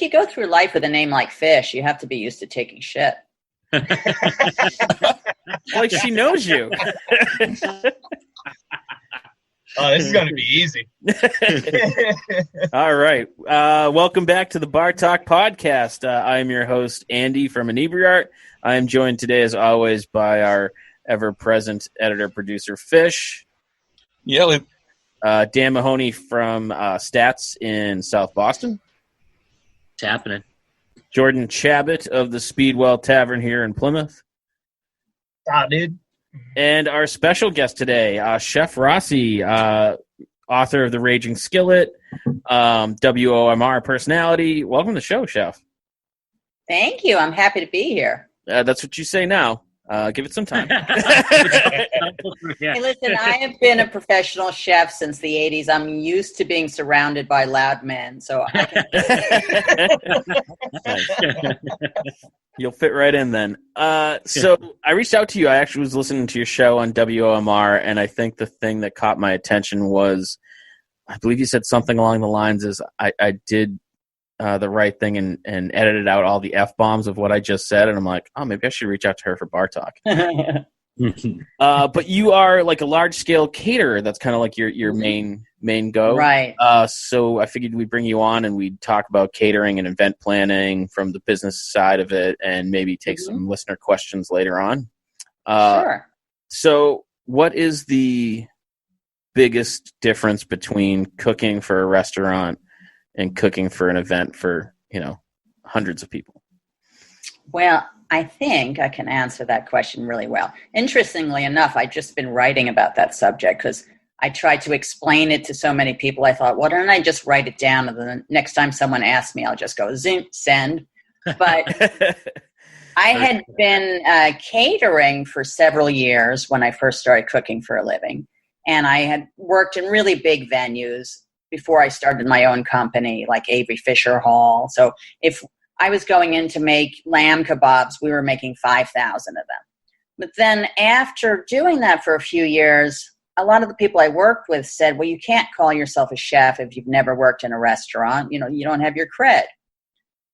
if you go through life with a name like Fish, you have to be used to taking shit. Like she knows you. Oh, this is going to be easy. All right. Welcome back to the Bar Talk podcast. I am your host, Andy from Inebriart. I am joined today, as always, by our ever-present editor-producer, Fish. Yeah. Dan Mahoney from Stats in South Boston. It's happening. Jordan Chabot of the Speedwell Tavern here in Plymouth. Dude. And our special guest today, Chef Rossi, author of The Raging Skillet, WOMR personality. Welcome to the show, Chef. Thank you. I'm happy to be here. That's what you say now. Give it some time. Hey, listen, I have been a professional chef since the 80s. I'm used to being surrounded by loud men, so You'll fit right in then. So I reached out to you. I actually was listening to your show on WOMR, and I think the thing that caught my attention was, I believe you said something along the lines is I did the right thing and edited out all the F-bombs of what I just said, and I'm like, oh, maybe I should reach out to her for Bar Talk. But you are like a large-scale caterer. That's kind of like your main go. Right. So I figured we'd bring you on and we'd talk about catering and event planning from the business side of it and maybe take some listener questions later on. Sure. So what is the biggest difference between cooking for a restaurant and cooking for an event for, hundreds of people? Well, I think I can answer that question really well. Interestingly enough, I've just been writing about that subject because I tried to explain it to so many people. I thought, why don't I just write it down, and then next time someone asks me, I'll just go send. But I had been catering for several years when I first started cooking for a living, and I had worked in really big venues before I started my own company, like Avery Fisher Hall. So if I was going in to make lamb kebabs, we were making 5,000 of them. But then after doing that for a few years, a lot of the people I worked with said, well, you can't call yourself a chef if you've never worked in a restaurant. You don't have your cred.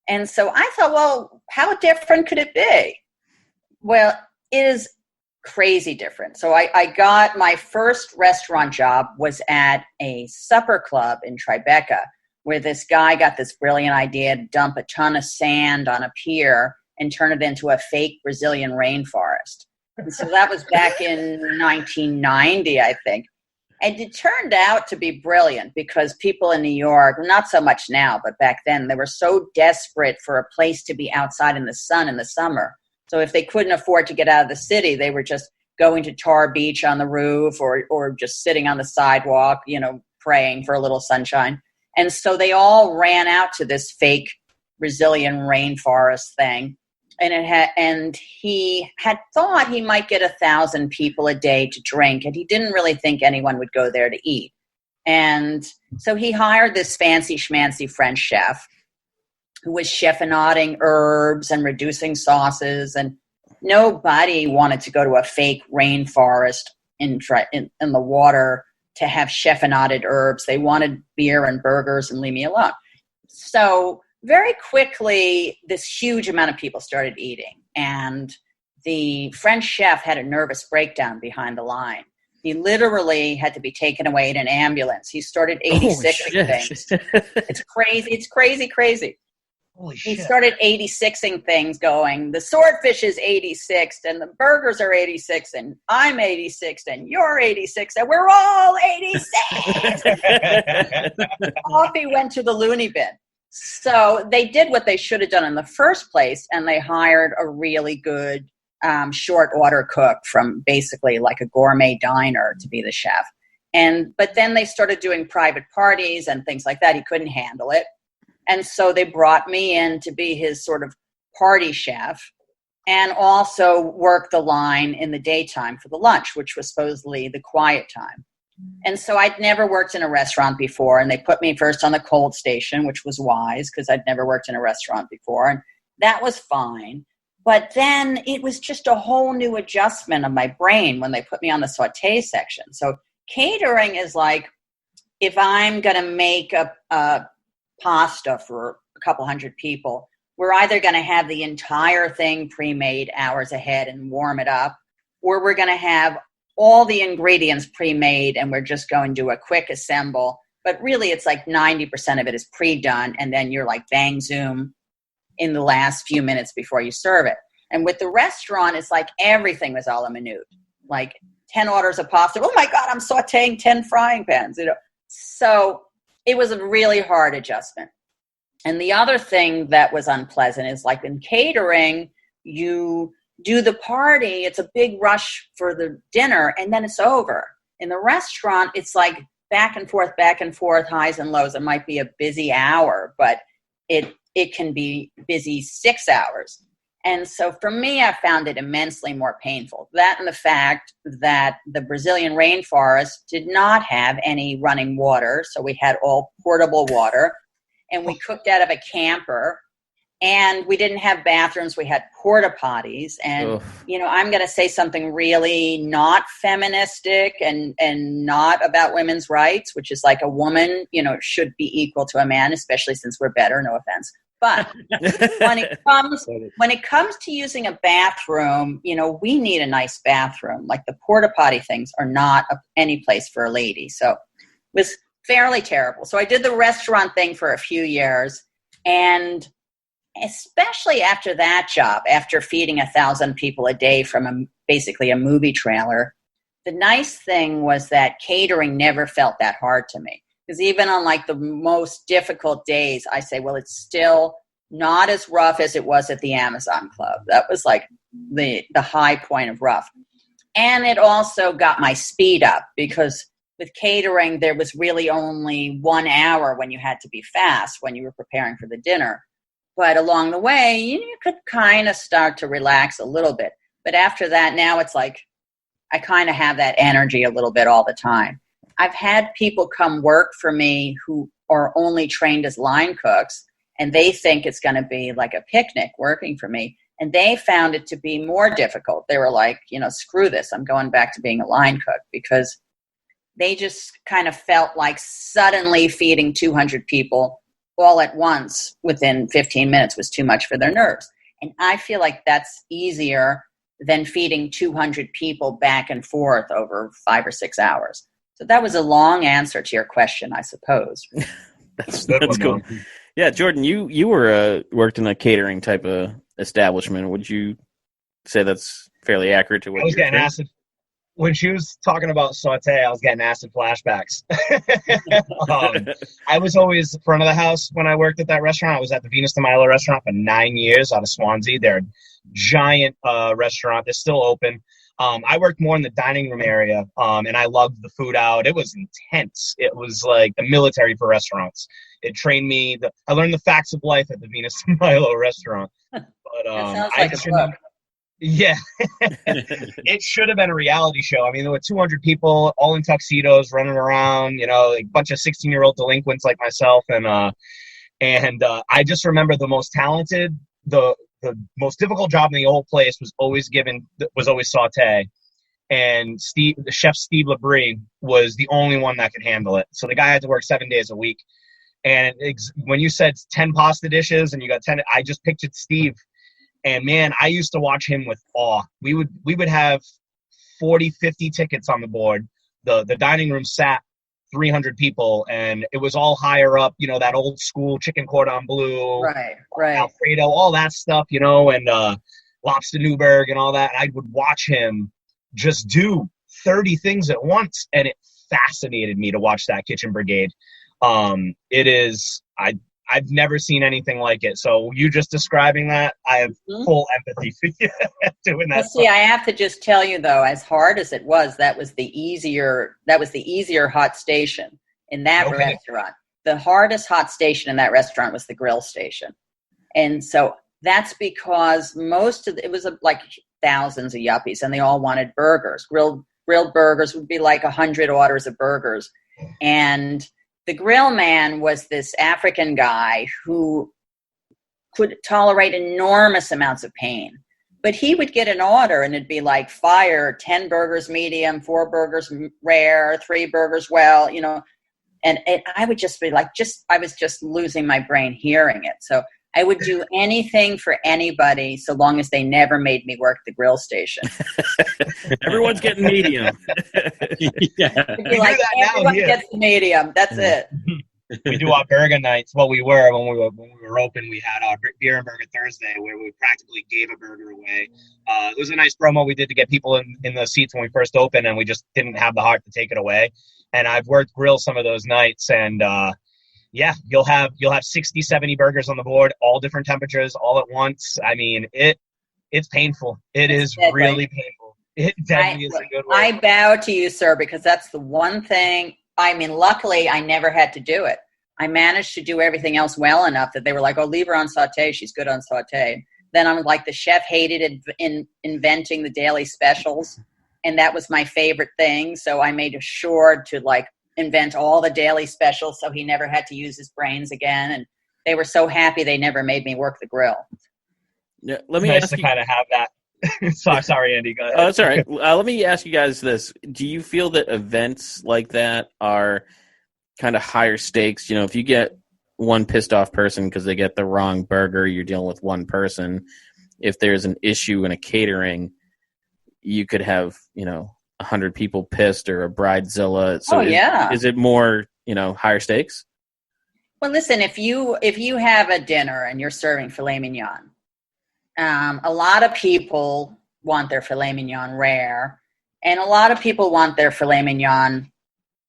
And so I thought, well, how different could it be? Well, it is crazy different. So I got my first restaurant job was at a supper club in Tribeca, where this guy got this brilliant idea to dump a ton of sand on a pier and turn it into a fake Brazilian rainforest. And so that was back in 1990, I think. And it turned out to be brilliant because people in New York, not so much now, but back then, they were so desperate for a place to be outside in the sun in the summer. So if they couldn't afford to get out of the city, they were just going to Tar Beach on the roof or just sitting on the sidewalk, praying for a little sunshine. And so they all ran out to this fake Brazilian rainforest thing. And he had thought he might get 1,000 people a day to drink, and he didn't really think anyone would go there to eat. And so he hired this fancy schmancy French chef who was chiffonading herbs and reducing sauces, and nobody wanted to go to a fake rainforest in the water to have chiffonaded herbs. They wanted beer and burgers and leave me alone. So very quickly, this huge amount of people started eating, and the French chef had a nervous breakdown behind the line. He literally had to be taken away in an ambulance. He started 86ing things. It's crazy. It's crazy. Holy shit. He started 86ing things, going, the swordfish is 86th, and the burgers are 86th, and I'm 86th, and you're 86th, and we're all 86! Off he went to the loony bin. So they did what they should have done in the first place, and they hired a really good short order cook from basically like a gourmet diner to be the chef. But then they started doing private parties and things like that. He couldn't handle it. And so they brought me in to be his sort of party chef and also work the line in the daytime for the lunch, which was supposedly the quiet time. And so I'd never worked in a restaurant before, and they put me first on the cold station, which was wise because I'd never worked in a restaurant before, and that was fine. But then it was just a whole new adjustment of my brain when they put me on the sauté section. So catering is like if I'm going to make a pasta for a couple hundred people, we're either going to have the entire thing pre-made hours ahead and warm it up, or we're going to have all the ingredients pre-made and we're just going to do a quick assemble. But really, it's like 90% of it is pre-done, and then you're like bang zoom in the last few minutes before you serve it. And with the restaurant, it's like everything was a la minute. Like 10 orders of pasta. Oh my God, I'm sauteing 10 frying pans. So it was a really hard adjustment. And the other thing that was unpleasant is like in catering, you do the party, it's a big rush for the dinner, and then it's over. In the restaurant, it's like back and forth, highs and lows. It might be a busy hour, but it can be busy 6 hours. And so for me, I found it immensely more painful. That and the fact that the Brazilian rainforest did not have any running water. So we had all portable water, and we cooked out of a camper, and we didn't have bathrooms. We had porta potties. And, I'm going to say something really not feministic and not about women's rights, which is like a woman, should be equal to a man, especially since we're better, no offense. But when it comes to using a bathroom, we need a nice bathroom. Like the porta potty things are not any place for a lady. So it was fairly terrible. So I did the restaurant thing for a few years, and especially after that job, after feeding 1,000 people a day from basically a movie trailer, the nice thing was that catering never felt that hard to me. Because even on like the most difficult days, I say, well, it's still not as rough as it was at the Amazon Club. That was like the high point of rough. And it also got my speed up, because with catering, there was really only 1 hour when you had to be fast when you were preparing for the dinner. But along the way, you could kind of start to relax a little bit. But after that, now it's like I kind of have that energy a little bit all the time. I've had people come work for me who are only trained as line cooks, and they think it's going to be like a picnic working for me. And they found it to be more difficult. They were like, screw this. I'm going back to being a line cook, because they just kind of felt like suddenly feeding 200 people all at once within 15 minutes was too much for their nerves. And I feel like that's easier than feeding 200 people back and forth over 5 or 6 hours. So that was a long answer to your question, I suppose. That's cool. Yeah, Jordan, you were worked in a catering type of establishment. Would you say that's fairly accurate to what I was getting acid? When she was talking about saute, I was getting acid flashbacks. I was always front of the house when I worked at that restaurant. I was at the Venus de Milo restaurant for 9 years out of Swansea. They're a giant restaurant. They're still open. I worked more in the dining room area, and I loved the food out. It was intense. It was like the military for restaurants. It trained me. I learned the facts of life at the Venus de Milo restaurant. But that sounds like a book. Yeah, it should have been a reality show. I mean, there were 200 people, all in tuxedos, running around. Like a bunch of 16-year-old delinquents like myself, and I just remember the most talented, the most difficult job in the whole place was always saute, and Chef Steve Labrie was the only one that could handle it. So the guy had to work 7 days a week. And when you said 10 pasta dishes and you got 10, I just pictured Steve. And man, I used to watch him with awe. We would have 40, 50 tickets on the board. The dining room sat 300 people, and it was all higher up, that old school chicken cordon bleu, right, Alfredo, all that stuff, and lobster Newburg and all that. I would watch him just do 30 things at once, and it fascinated me to watch that kitchen brigade. I've never seen anything like it. So you just describing that, I have full empathy for you doing that. Well, see, I have to just tell you though, as hard as it was, that was the easier hot station in that restaurant. The hardest hot station in that restaurant was the grill station. And so that's because it was like thousands of yuppies, and they all wanted burgers. Grilled burgers would be like 100 orders of burgers. And the grill man was this African guy who could tolerate enormous amounts of pain. But he would get an order, and it'd be like fire, 10 burgers medium, 4 burgers rare, 3 burgers well, And I would just be like, I was just losing my brain hearing it. So I would do anything for anybody so long as they never made me work the grill station. Everyone's getting medium. Yeah. It'd be like, everyone gets medium. That's it. We do our burger nights. Well, when we were open, we had our beer and burger Thursday where we practically gave a burger away. It was a nice promo we did to get people in the seats when we first opened, and we just didn't have the heart to take it away. And I've worked grill some of those nights, and yeah, you'll have 60, 70 burgers on the board, all different temperatures, all at once. I mean, it's painful. It's really painful. It definitely is a good word. I bow to you, sir, because that's the one thing. I mean, luckily, I never had to do it. I managed to do everything else well enough that they were like, oh, leave her on saute. She's good on saute. Then I'm like, the chef hated inventing the daily specials, and that was my favorite thing. So I made sure to like invent all the daily specials so he never had to use his brains again. And they were so happy they never made me work the grill. Yeah, let me ask you, kind of have that. Sorry, Andy. Go ahead. Oh, that's all right. Let me ask you guys this: do you feel that events like that are kind of higher stakes? You know, if you get one pissed off person because they get the wrong burger, you're dealing with one person. If there's an issue in a catering, you could have 100 people pissed or a bridezilla. So is it more higher stakes? Well, listen, if you have a dinner and you're serving filet mignon. A lot of people want their filet mignon rare, and a lot of people want their filet mignon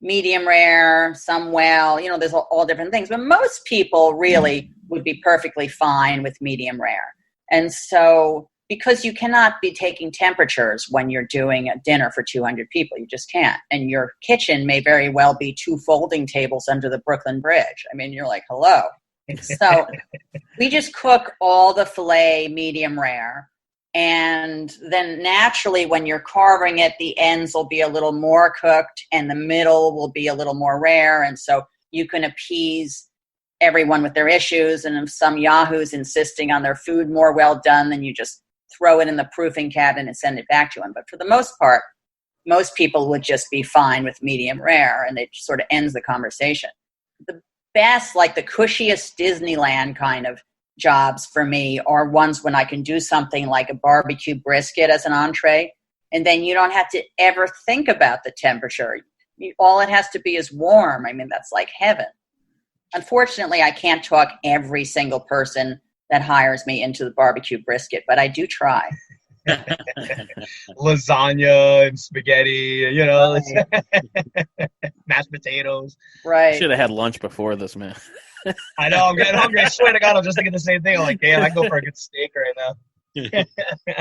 medium rare, some well. There's all different things, but most people really would be perfectly fine with medium rare. And so, because you cannot be taking temperatures when you're doing a dinner for 200 people, you just can't. And your kitchen may very well be 2 folding tables under the Brooklyn Bridge. I mean, you're like, hello. So we just cook all the filet medium rare. And then naturally when you're carving it, the ends will be a little more cooked and the middle will be a little more rare. And so you can appease everyone with their issues. And if some yahoo's insisting on their food more well done, then you just throw it in the proofing cabinet and send it back to them. But for the most part, most people would just be fine with medium rare, and it sort of ends the conversation. The best, like the cushiest Disneyland kind of jobs for me are ones when I can do something like a barbecue brisket as an entree, and then you don't have to ever think about the temperature. All it has to be is warm. I mean, that's like heaven. Unfortunately, I can't talk every single person that hires me into the barbecue brisket, but I do try. Lasagna and spaghetti, mashed potatoes. Right. Should have had lunch before this, man. I know, I'm getting hungry. I swear to God, I'm just thinking the same thing. I'm like, damn, I can go for a good steak right now.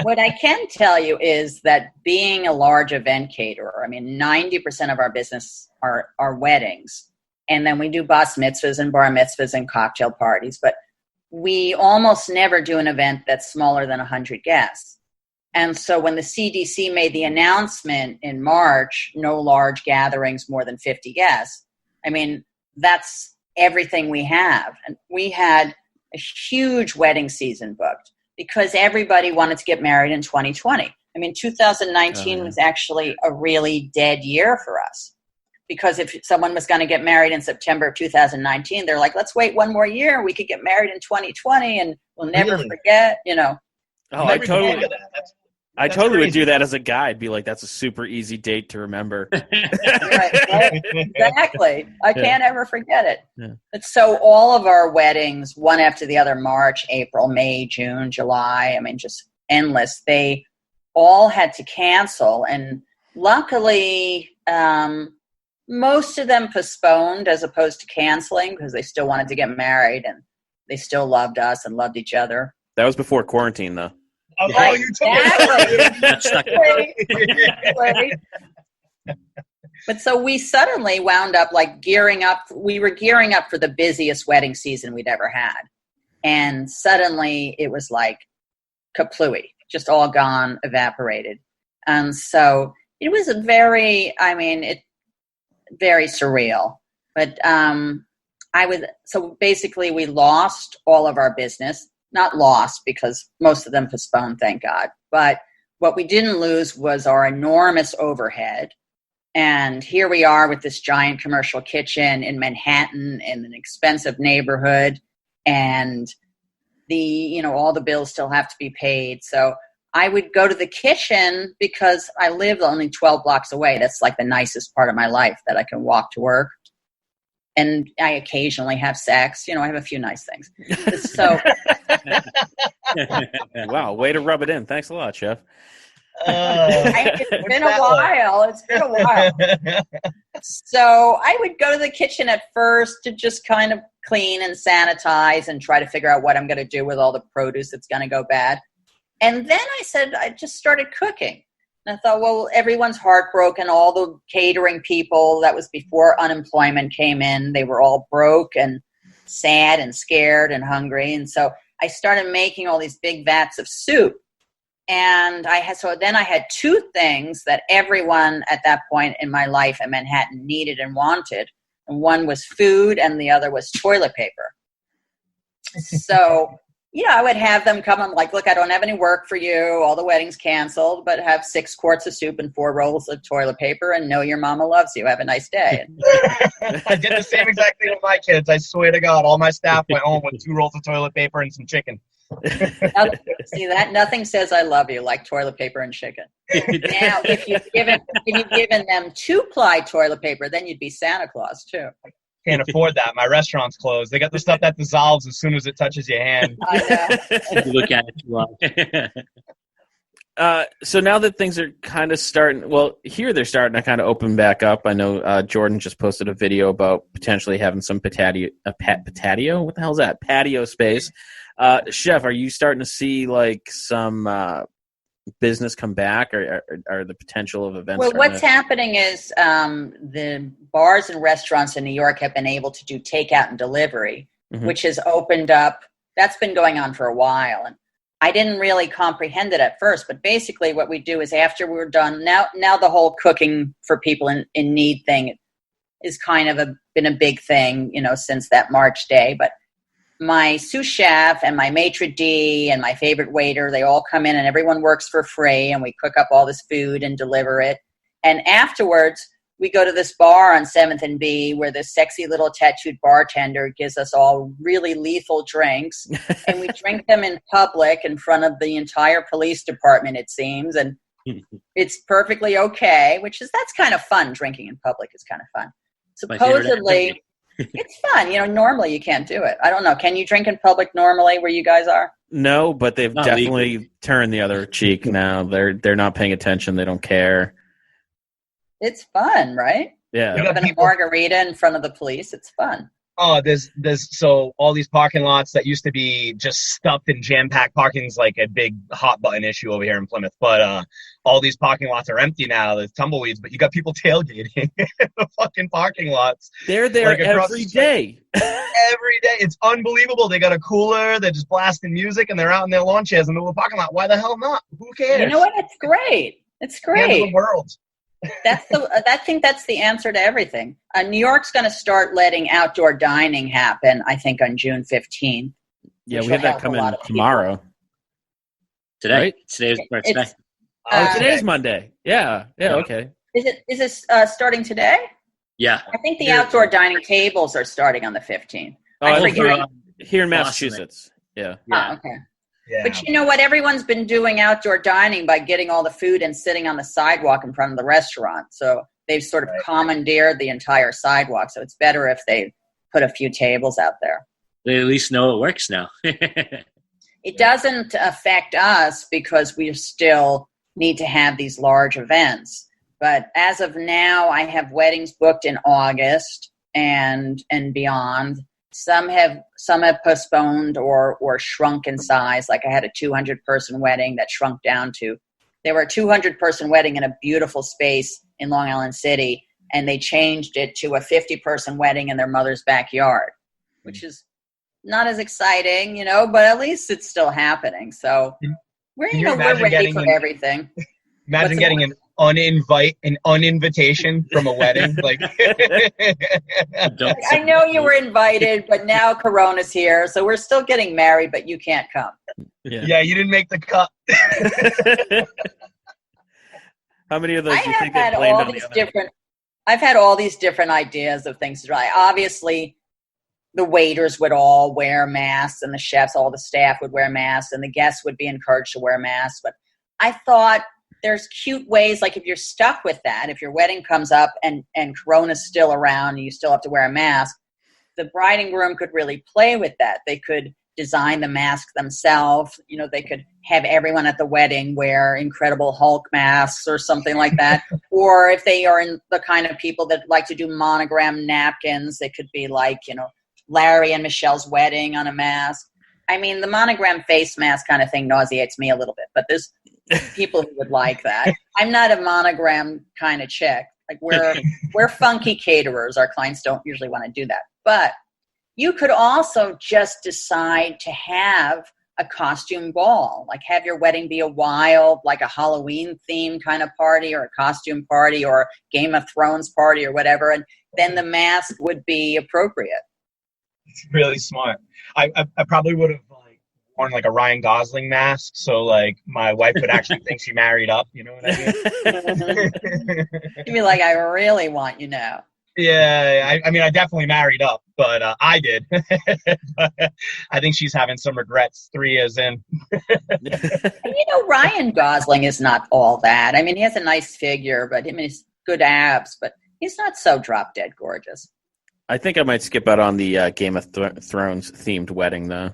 What I can tell you is that being a large event caterer, I mean, 90% of our business are weddings. And then we do bas mitzvahs and bar mitzvahs and cocktail parties. But we almost never do an event that's smaller than 100 guests. And so when the CDC made the announcement in March, no large gatherings more than 50 guests, I mean, that's everything we have. And we had a huge wedding season booked because everybody wanted to get married in 2020. I mean, 2019 was actually a really dead year for us. Because if someone was going to get married in September of 2019, they're like, let's wait one more year. We could get married in 2020 and we'll never forget, Oh, I totally crazy. would do that as a guide. Be like, that's a super easy date to remember. right? Exactly. I can't ever forget it. Yeah. But so all of our weddings, one after the other, March, April, May, June, July, I mean, just endless. They all had to cancel. And luckily, most of them postponed as opposed to canceling because they still wanted to get married and they still loved us and loved each other. That was before quarantine, though. Oh, you took it. But so we suddenly wound up like gearing up. We were gearing up for the busiest wedding season we'd ever had. And suddenly it was like kaplooey, just all gone, evaporated. And so it was very surreal. But so basically we lost all of our business. Not lost because most of them postponed, thank God. But what we didn't lose was our enormous overhead. And here we are with this giant commercial kitchen in Manhattan in an expensive neighborhood. And all the bills still have to be paid. So I would go to the kitchen because I live only 12 blocks away. That's like the nicest part of my life, that I can walk to work. And I occasionally have sex. I have a few nice things. So, wow, way to rub it in. Thanks a lot, Chef. It's been a while. So I would go to the kitchen at first to just kind of clean and sanitize and try to figure out what I'm going to do with all the produce that's going to go bad. And then I just started cooking. And I thought, well, everyone's heartbroken. All the catering people, that was before unemployment came in, they were all broke and sad and scared and hungry. And so I started making all these big vats of soup. And then I had two things that everyone at that point in my life in Manhattan needed and wanted. And one was food and the other was toilet paper. So, I would have them come and like, look, I don't have any work for you. All the weddings canceled, but have 6 quarts of soup and 4 rolls of toilet paper and know your mama loves you. Have a nice day. I did the same exact thing with my kids. I swear to God, all my staff went home with 2 rolls of toilet paper and some chicken. See that? Nothing says I love you like toilet paper and chicken. Now, if you've given them 2-ply toilet paper, then you'd be Santa Claus too. Can't afford that. My restaurant's closed. They got the stuff that dissolves as soon as it touches your hand. I know. You look at it too long. So now that things are kind of starting, here they're starting to kind of open back up. I know Jordan just posted a video about potentially having some patio. What the hell is that? Patio space. Chef, are you starting to see like some business come back, or the potential of events? Well, what's happening is the bars and restaurants in New York have been able to do takeout and delivery, which has opened up. That's been going on for a while. And I didn't really comprehend it at first, but basically what we do is after we're done, now the whole cooking for people in need thing is kind of been a big thing, since that March day. But my sous chef and my maitre d' and my favorite waiter, they all come in and everyone works for free, and we cook up all this food and deliver it. And afterwards, we go to this bar on 7th and B where this sexy little tattooed bartender gives us all really lethal drinks, and we drink them in public in front of the entire police department, it seems. And it's perfectly okay, that's kind of fun. Drinking in public is kind of fun. Supposedly, it's fun. Normally you can't do it. I don't know. Can you drink in public normally where you guys are? No, but they've Not definitely legal. turned the other cheek now. They're not paying attention. They don't care. It's fun, right? Yeah. Having a margarita in front of the police. It's fun. Oh, there's so all these parking lots that used to be just stuffed and jam-packed. Parking's like a big hot button issue over here in Plymouth, but all these parking lots are empty now. There's tumbleweeds, but you got people tailgating in the fucking parking lots. They're there like every day. Every day. It's unbelievable. They got a cooler, they're just blasting music, and they're out in their lawn chairs in the middle of the parking lot. Why the hell not? Who cares? You know what? It's great. It's The end of great. the world. I think that's the answer to everything. New York's going to start letting outdoor dining happen, I think, on June 15th. Yeah, which we have will that help a coming lot of people. tomorrow. Today. Right? Today's first day. It's, Today's Monday. Yeah, okay. is this starting today? Yeah. I think the Here- outdoor dining tables are starting on the 15th. Oh, I I forget. think here in Boston. Massachusetts. Yeah. Yeah. Oh, okay. Yeah. But you know what? Everyone's been doing outdoor dining by getting all the food and sitting on the sidewalk in front of the restaurant. So they've sort of commandeered the entire sidewalk. So it's better if they put a few tables out there. They at least know it works now. It doesn't affect us because we still need to have these large events. But as of now, I have weddings booked in August and beyond. Some have postponed or shrunk in size. Like I had a 200-person wedding that shrunk down to. They were a 200-person wedding in a beautiful space in Long Island City, and they changed it to a 50-person wedding in their mother's backyard, which is not as exciting, but at least it's still happening. So we're ready for everything. Imagine getting an uninvitation from a wedding. Like, I know you were invited, but now Corona's here, so we're still getting married, but you can't come. yeah, you didn't make the cut. How many of those I do you have think they had blamed all on the these other? different. I've had all these different ideas of things to try. Obviously, the waiters would all wear masks, and the chefs, all the staff would wear masks, and the guests would be encouraged to wear masks. But I thought there's cute ways, like if you're stuck with that, if your wedding comes up and Corona's still around and you still have to wear a mask, the bride and groom could really play with that. They could design the mask themselves. You know, they could have everyone at the wedding wear Incredible Hulk masks or something like that. Or if they are in the kind of people that like to do monogram napkins, they could be like, you know, Larry and Michelle's wedding on a mask. I mean, the monogram face mask kind of thing nauseates me a little bit, but there's people who would like that. I'm not a monogram kind of chick. Like we're funky caterers. Our clients don't usually want to do that. But you could also just decide to have a costume ball, like have your wedding be a wild, like a Halloween theme kind of party or a costume party or Game of Thrones party or whatever. And then the mask would be appropriate. It's really smart. I probably would have like worn like a Ryan Gosling mask, so like my wife would actually think she married up. You know what I mean? You'd be like, I really want you now. Yeah, I mean, I definitely married up, but I did. But I think she's having some regrets 3 years in. And you know, Ryan Gosling is not all that. I mean, he has a nice figure, but he's good abs, but he's not so drop dead gorgeous. I think I might skip out on the Game of Thrones themed wedding, though.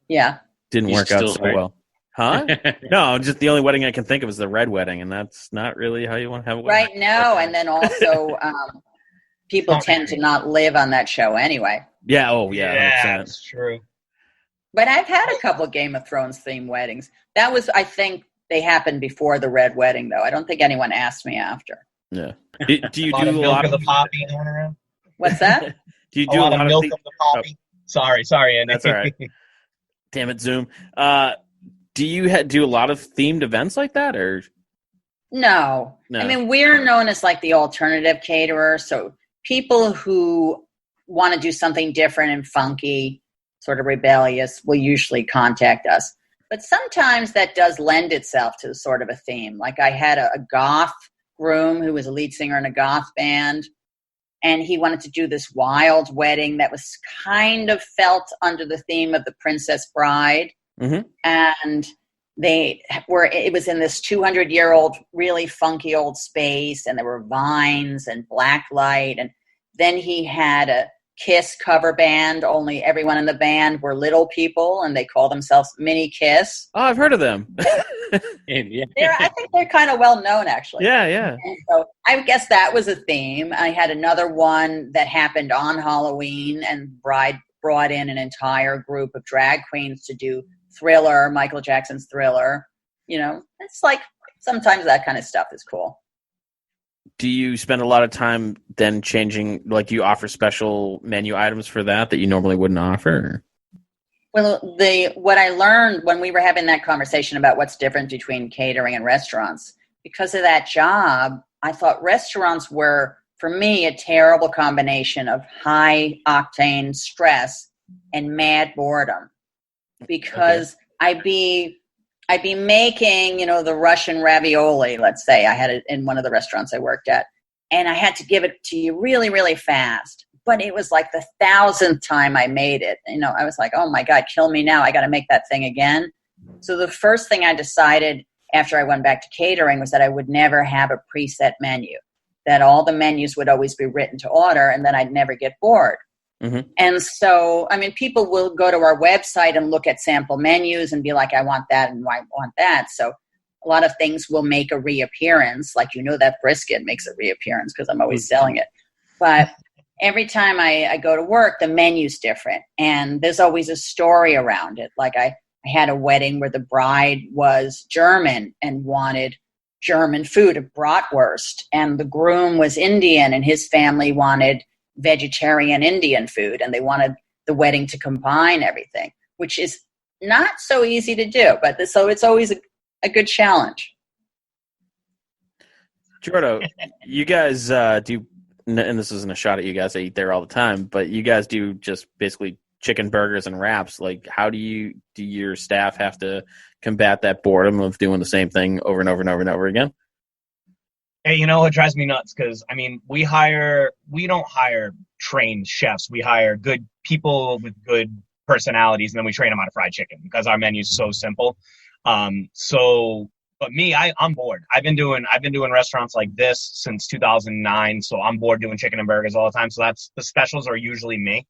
Yeah. Didn't work out so well. Huh? No, just the only wedding I can think of is the red wedding, and that's not really how you want to have a wedding. Right, no, and then also people tend to not live on that show anyway. Yeah, oh yeah. Yeah, that's true. But I've had a couple of Game of Thrones themed weddings. That was, I think, they happened before the red wedding, though. I don't think anyone asked me after. Yeah. Do you do a lot lot of the poppy going around? What's that? Do you do a lot of milk of the poppy? Oh. Sorry, Andy. That's all right. Damn it, Zoom. Do you do a lot of themed events like that, or No. I mean, we're known as like the alternative caterer, so people who want to do something different and funky, sort of rebellious, will usually contact us. But sometimes that does lend itself to sort of a theme. Like I had a goth groom who was a lead singer in a goth band, and he wanted to do this wild wedding that was kind of felt under the theme of The Princess Bride. Mm-hmm. And it was in this 200-year-old, really funky old space, and there were vines and black light. And then he had a Kiss cover band, only everyone in the band were little people, and they call themselves Mini Kiss. Oh, I've heard of them. Yeah. I think they're kind of well known, actually. Yeah. And so I guess that was a theme. I had another one that happened on Halloween, and bride brought in an entire group of drag queens to do Thriller, Michael Jackson's Thriller. You know, it's like sometimes that kind of stuff is cool. Do you spend a lot of time then changing, like do you offer special menu items for that you normally wouldn't offer? Well, what I learned when we were having that conversation about what's different between catering and restaurants, because of that job, I thought restaurants were, for me, a terrible combination of high octane stress and mad boredom. Because I'd be making, you know, the Russian ravioli, let's say. I had it in one of the restaurants I worked at, and I had to give it to you really, really fast. But it was like the 1,000th time I made it. You know, I was like, oh my God, kill me now. I got to make that thing again. So the first thing I decided after I went back to catering was that I would never have a preset menu, that all the menus would always be written to order, and then I'd never get bored. Mm-hmm. And so, I mean, people will go to our website and look at sample menus and be like, I want that and I want that. So a lot of things will make a reappearance. Like, you know, that brisket makes a reappearance because I'm always selling it. But every time I go to work, the menu's different. And there's always a story around it. Like I had a wedding where the bride was German and wanted German food, a bratwurst. And the groom was Indian and his family wanted vegetarian Indian food, and they wanted the wedding to combine everything, which is not so easy to do, but so it's always a good challenge. Jordo, you guys do, and this isn't a shot at you guys, I eat there all the time, but you guys do just basically chicken burgers and wraps. Like, how do your staff have to combat that boredom of doing the same thing over and over and over and over again? Hey, you know, it drives me nuts because, I mean, we don't hire trained chefs. We hire good people with good personalities, and then we train them how to fry chicken because our menu is so simple. But me, I'm bored. I've been doing restaurants like this since 2009, so I'm bored doing chicken and burgers all the time. So that's the specials are usually me.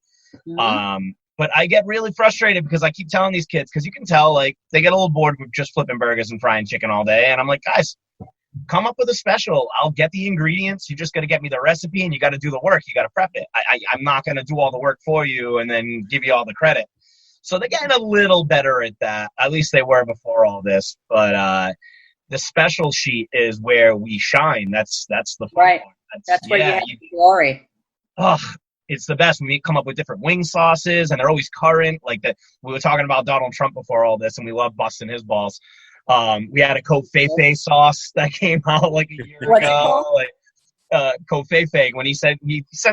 But I get really frustrated because I keep telling these kids, because you can tell, like, they get a little bored with just flipping burgers and frying chicken all day, and I'm like, guys, come up with a special. I'll get the ingredients. You just got to get me the recipe, and you got to do the work. You got to prep it. I'm not going to do all the work for you and then give you all the credit. So they're getting a little better at that. At least they were before all this. But the special sheet is where we shine. That's the fun right. part. That's where you have the glory. Oh, it's the best when we come up with different wing sauces, and they're always current. Like that, we were talking about Donald Trump before all this, and we love busting his balls. We had a Kofefe sauce that came out like a year ago. Kofefe, when he sent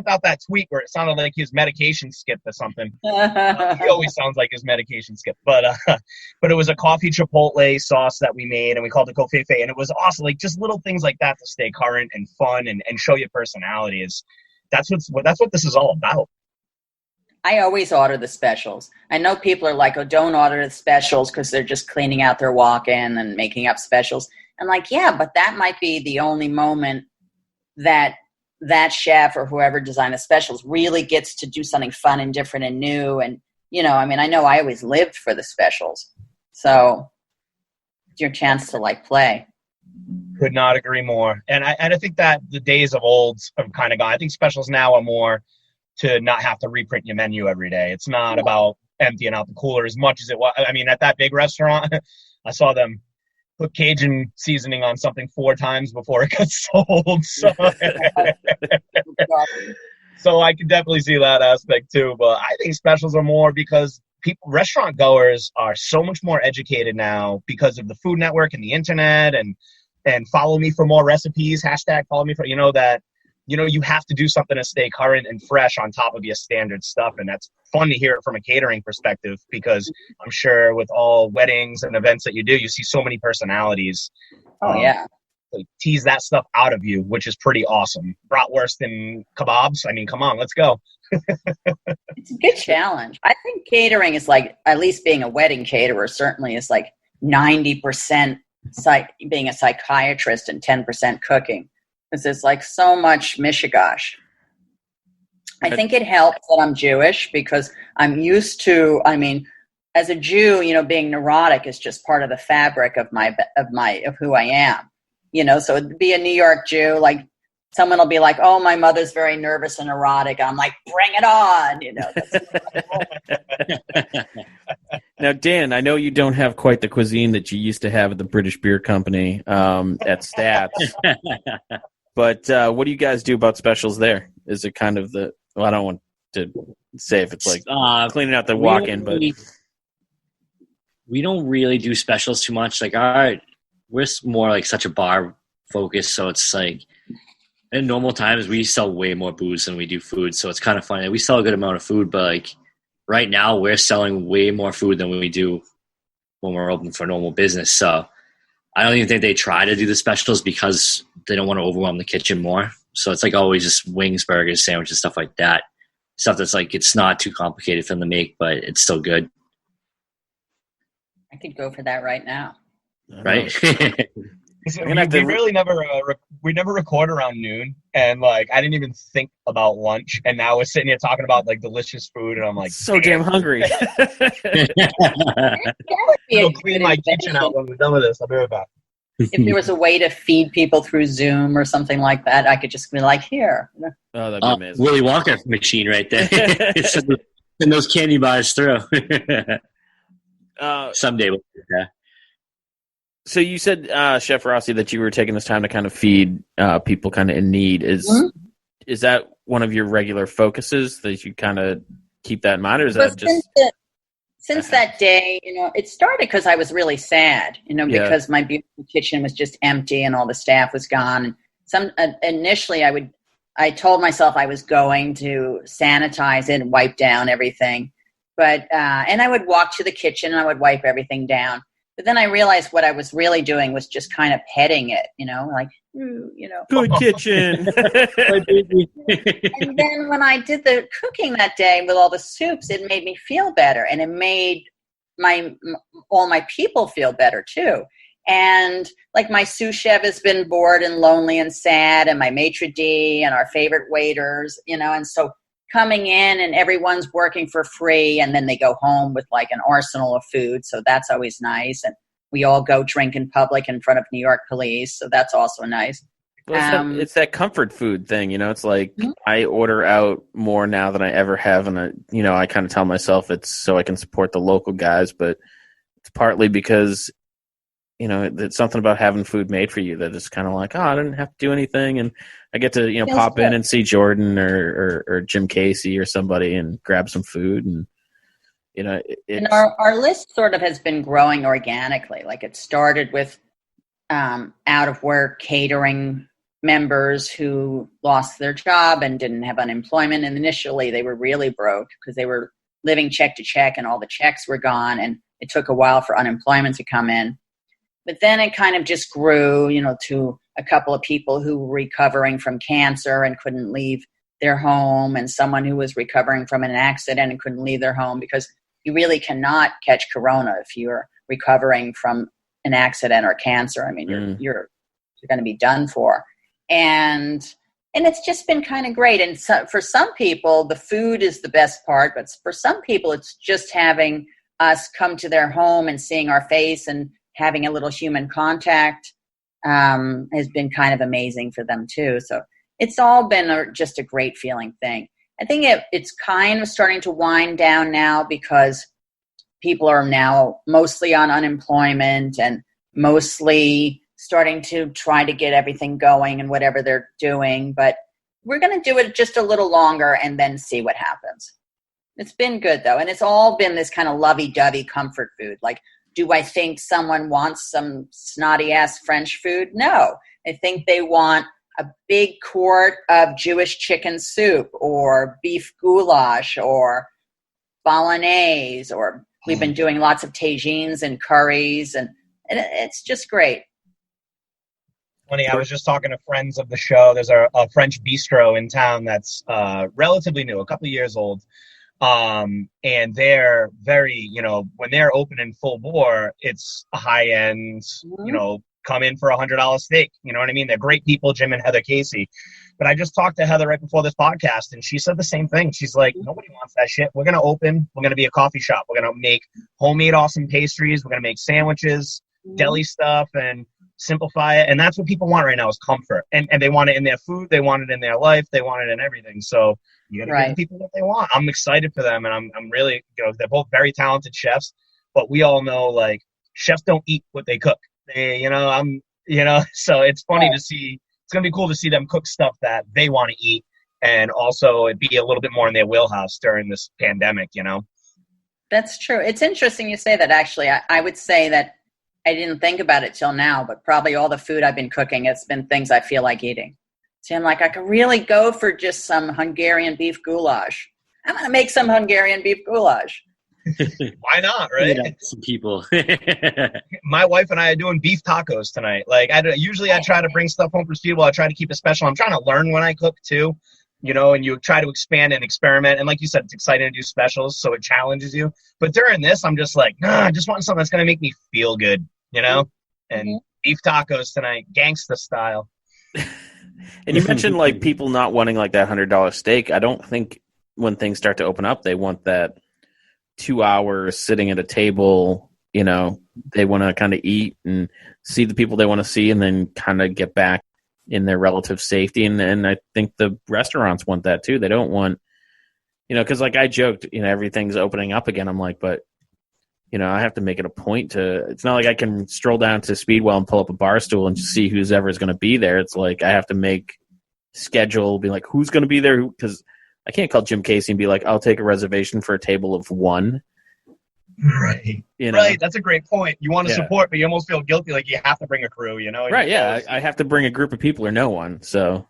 out that tweet where it sounded like his medication skipped or something. He always sounds like his medication skipped. But it was a coffee chipotle sauce that we made, and we called it Kofefe, and it was awesome. Like, just little things like that to stay current and fun and show your personality. That's what this is all about. I always order the specials. I know people are like, oh, don't order the specials because they're just cleaning out their walk-in and making up specials. I'm like, yeah, but that might be the only moment that chef or whoever designed the specials really gets to do something fun and different and new. And, you know, I mean, I know I always lived for the specials. So it's your chance to, like, play. Could not agree more. And I think that the days of old have kind of gone. I think specials now are more to not have to reprint your menu every day. It's not about emptying out the cooler as much as it was. I mean, at that big restaurant, I saw them put Cajun seasoning on something 4 times before it got sold. So I can definitely see that aspect too. But I think specials are more because restaurant goers are so much more educated now because of the Food Network and the internet and follow me for more recipes, hashtag follow me for, that, you have to do something to stay current and fresh on top of your standard stuff. And that's fun to hear it from a catering perspective, because I'm sure with all weddings and events that you do, you see so many personalities. Oh, yeah. Tease that stuff out of you, which is pretty awesome. Bratwurst and kebabs. I mean, come on, let's go. It's a good challenge. I think catering is like, at least being a wedding caterer certainly is like 90% being a psychiatrist and 10% cooking. Because there's like so much mishigash. I think it helps that I'm Jewish because I'm used to, I mean, as a Jew, being neurotic is just part of the fabric of who I am. So it'd be a New York Jew, like someone will be like, oh, my mother's very nervous and neurotic. I'm like, bring it on. Now, Dan, I know you don't have quite the cuisine that you used to have at the British Beer Company at Stats. But what do you guys do about specials there? Is it kind of I don't want to say if it's like cleaning out the walk-in, but we don't really do specials too much. Like, we're more like such a bar focus, so it's like in normal times we sell way more booze than we do food, so it's kind of funny. We sell a good amount of food, but like right now we're selling way more food than we do when we're open for normal business. So I don't even think they try to do the specials because they don't want to overwhelm the kitchen more. So it's like always just wings, burgers, sandwiches, stuff like that. Stuff that's like, it's not too complicated for them to make, but it's still good. I could go for that right now. Right? We never record around noon, and like I didn't even think about lunch, and now we're sitting here talking about like delicious food, and I'm like, so damn hungry. I'll clean my kitchen out when we're done with this. I'll be right back. If there was a way to feed people through Zoom or something like that, I could just be like, here. Oh, that'd be amazing. Willy Wonka machine right there. Send those candy bars through. Someday we'll do that. So you said, Chef Rossi, that you were taking this time to kind of feed people kind of in need. Is that one of your regular focuses, that you kind of keep that in mind, or is that just... Since that day, it started because I was really sad, because my beautiful kitchen was just empty and all the staff was gone. And initially I told myself I was going to sanitize it and wipe down everything. But, and I would walk to the kitchen and I would wipe everything down. But then I realized what I was really doing was just kind of petting it, like, Good kitchen. And then when I did the cooking that day with all the soups, it made me feel better, and it made all my people feel better too. And like my sous chef has been bored and lonely and sad, and my maitre d' and our favorite waiters, and so coming in and everyone's working for free, and then they go home with like an arsenal of food. So that's always nice. And we all go drink in public in front of New York police. So that's also nice. Well, it's that comfort food thing, it's like I order out more now than I ever have. And I kind of tell myself it's so I can support the local guys, but it's partly because, it's something about having food made for you that is kind of like, I didn't have to do anything. And I get to, pop in and see Jordan or Jim Casey or somebody and grab some food. And, and our list sort of has been growing organically. Like it started with out of work catering members who lost their job and didn't have unemployment. And initially they were really broke because they were living check to check and all the checks were gone. And it took a while for unemployment to come in. But then it kind of just grew, to a couple of people who were recovering from cancer and couldn't leave their home, and someone who was recovering from an accident and couldn't leave their home, because you really cannot catch corona if you're recovering from an accident or cancer. I mean, you're going to be done for. And it's just been kind of great. And so, for some people, the food is the best part, but for some people, it's just having us come to their home and seeing our face and having a little human contact has been kind of amazing for them too. So it's all been just a great feeling thing. I think it's kind of starting to wind down now because people are now mostly on unemployment and mostly starting to try to get everything going and whatever they're doing. But we're going to do it just a little longer and then see what happens. It's been good though. And it's all been this kind of lovey-dovey comfort food. Like, do I think someone wants some snotty-ass French food? No. I think they want a big quart of Jewish chicken soup or beef goulash or bolognese, or we've been doing lots of tagines and curries, and it's just great. Funny, I was just talking to friends of the show. There's a French bistro in town that's relatively new, a couple of years old. And they're very, when they're open in full bore, it's a high end, come in for $100 steak. You know what I mean? They're great people, Jim and Heather Casey. But I just talked to Heather right before this podcast, and she said the same thing. She's like, nobody wants that shit. We're going to open. We're going to be a coffee shop. We're going to make homemade awesome pastries. We're going to make sandwiches, deli stuff, and simplify it. And that's what people want right now is comfort. And they want it in their food. They want it in their life. They want it in everything. So you got to give people what they want. I'm excited for them. And I'm really, they're both very talented chefs, but we all know, like, chefs don't eat what they cook. They, so it's funny to see. It's going to be cool to see them cook stuff that they want to eat, and also it be a little bit more in their wheelhouse during this pandemic, That's true. It's interesting you say that, actually. I would say that I didn't think about it till now, but probably all the food I've been cooking, it's been things I feel like eating. See, I'm like, I could really go for just some Hungarian beef goulash. I'm going to make some Hungarian beef goulash. Why not, right? Some people. My wife and I are doing beef tacos tonight. Like, I try to bring stuff home for people. I try to keep it special. I'm trying to learn when I cook too, and you try to expand and experiment. And like you said, it's exciting to do specials, so it challenges you. But during this, I'm just like, I just want something that's going to make me feel good, And beef tacos tonight, gangsta style. And you mentioned like people not wanting like that $100 steak. I don't think when things start to open up, they want that 2 hours sitting at a table. They want to kind of eat and see the people they want to see, and then kind of get back in their relative safety. And I think the restaurants want that too. They don't want, because like I joked, everything's opening up again. I'm like, but I have to make it a point to. It's not like I can stroll down to Speedwell and pull up a bar stool and just see who's ever is going to be there. It's like I have to make schedule, be like, who's going to be there, because I can't call Jim Casey and be like, I'll take a reservation for a table of one. Right. Right. That's a great point. You want to support, but you almost feel guilty, like you have to bring a crew, Right. Yeah. I have to bring a group of people or no one. So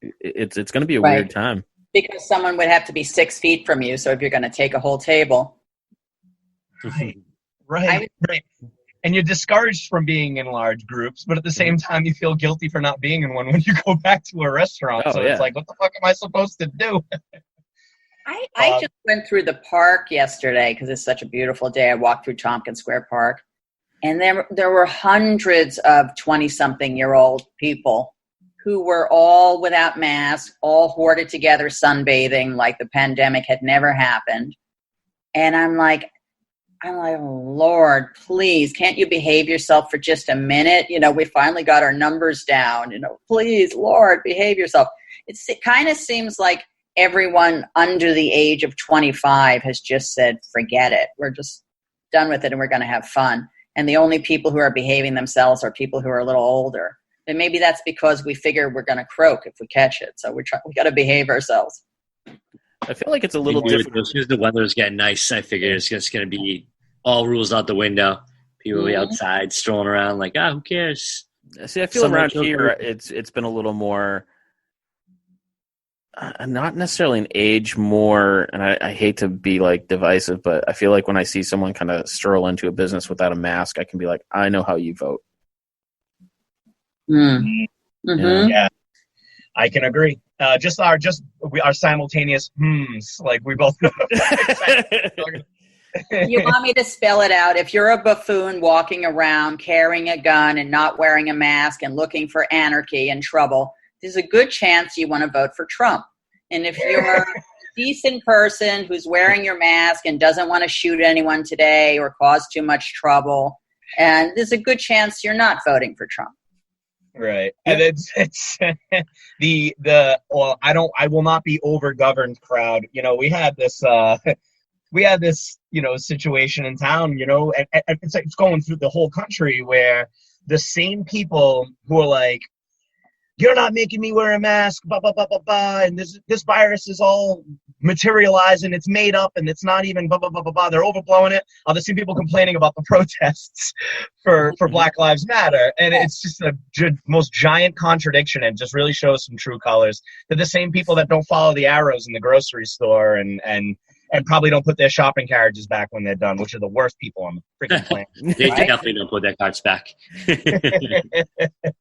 it's going to be a weird time. Because someone would have to be 6 feet from you. So if you're going to take a whole table. Right. and you're discouraged from being in large groups, but at the same time, you feel guilty for not being in one when you go back to a restaurant. Oh, So yeah. it's like, what the fuck am I supposed to do? I just went through the park yesterday because it's such a beautiful day. I walked through Tompkins Square Park, and there were hundreds of 20-something-year-old people who were all without masks, all hoarded together, sunbathing like the pandemic had never happened. And I'm like, oh, Lord, please, can't you behave yourself for just a minute? We finally got our numbers down. Please, Lord, behave yourself. It kind of seems like everyone under the age of 25 has just said, forget it. We're just done with it and we're going to have fun. And the only people who are behaving themselves are people who are a little older. And maybe that's because we figure we're going to croak if we catch it. So we got to behave ourselves. I feel like it's a little different. As soon as the weather's getting nice, I figure it's just going to be all rules out the window. People will be outside strolling around like, who cares? See, I feel around here it's been a little more, not necessarily an age more, and I hate to be like divisive, but I feel like when I see someone kind of stroll into a business without a mask, I can be like, I know how you vote. Yeah, I can agree. Just our simultaneous like we both know. You want me to spell it out? If you're a buffoon walking around carrying a gun and not wearing a mask and looking for anarchy and trouble, there's a good chance you want to vote for Trump. And if you're a decent person who's wearing your mask and doesn't want to shoot anyone today or cause too much trouble, and there's a good chance you're not voting for Trump. Right. And it's I will not be overgoverned crowd. We had this situation in town, and it's like it's going through the whole country where the same people who are like, you're not making me wear a mask, blah, blah, blah, blah, blah, and this virus is all materialized and it's made up and it's not even blah, blah, blah, blah, blah. They're overblowing it. The same people complaining about the protests for Black Lives Matter. And it's just the most giant contradiction and just really shows some true colors. They're the same people that don't follow the arrows in the grocery store and probably don't put their shopping carriages back when they're done, which are the worst people on the freaking planet. They definitely don't put their carts back.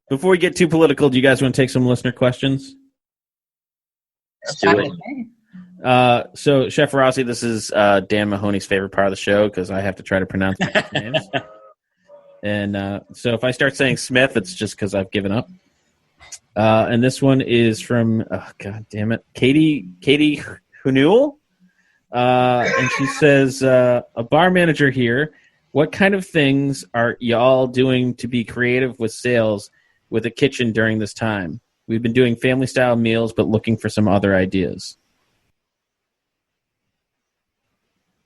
Before we get too political, do you guys want to take some listener questions? Let's do it. So, Chef Rossi, this is Dan Mahoney's favorite part of the show because I have to try to pronounce people's names. And so if I start saying Smith, it's just because I've given up. And this one is from, God damn it, Katie Hunul. And she says, a bar manager here, what kind of things are y'all doing to be creative with sales with a kitchen during this time? We've been doing family-style meals, but looking for some other ideas.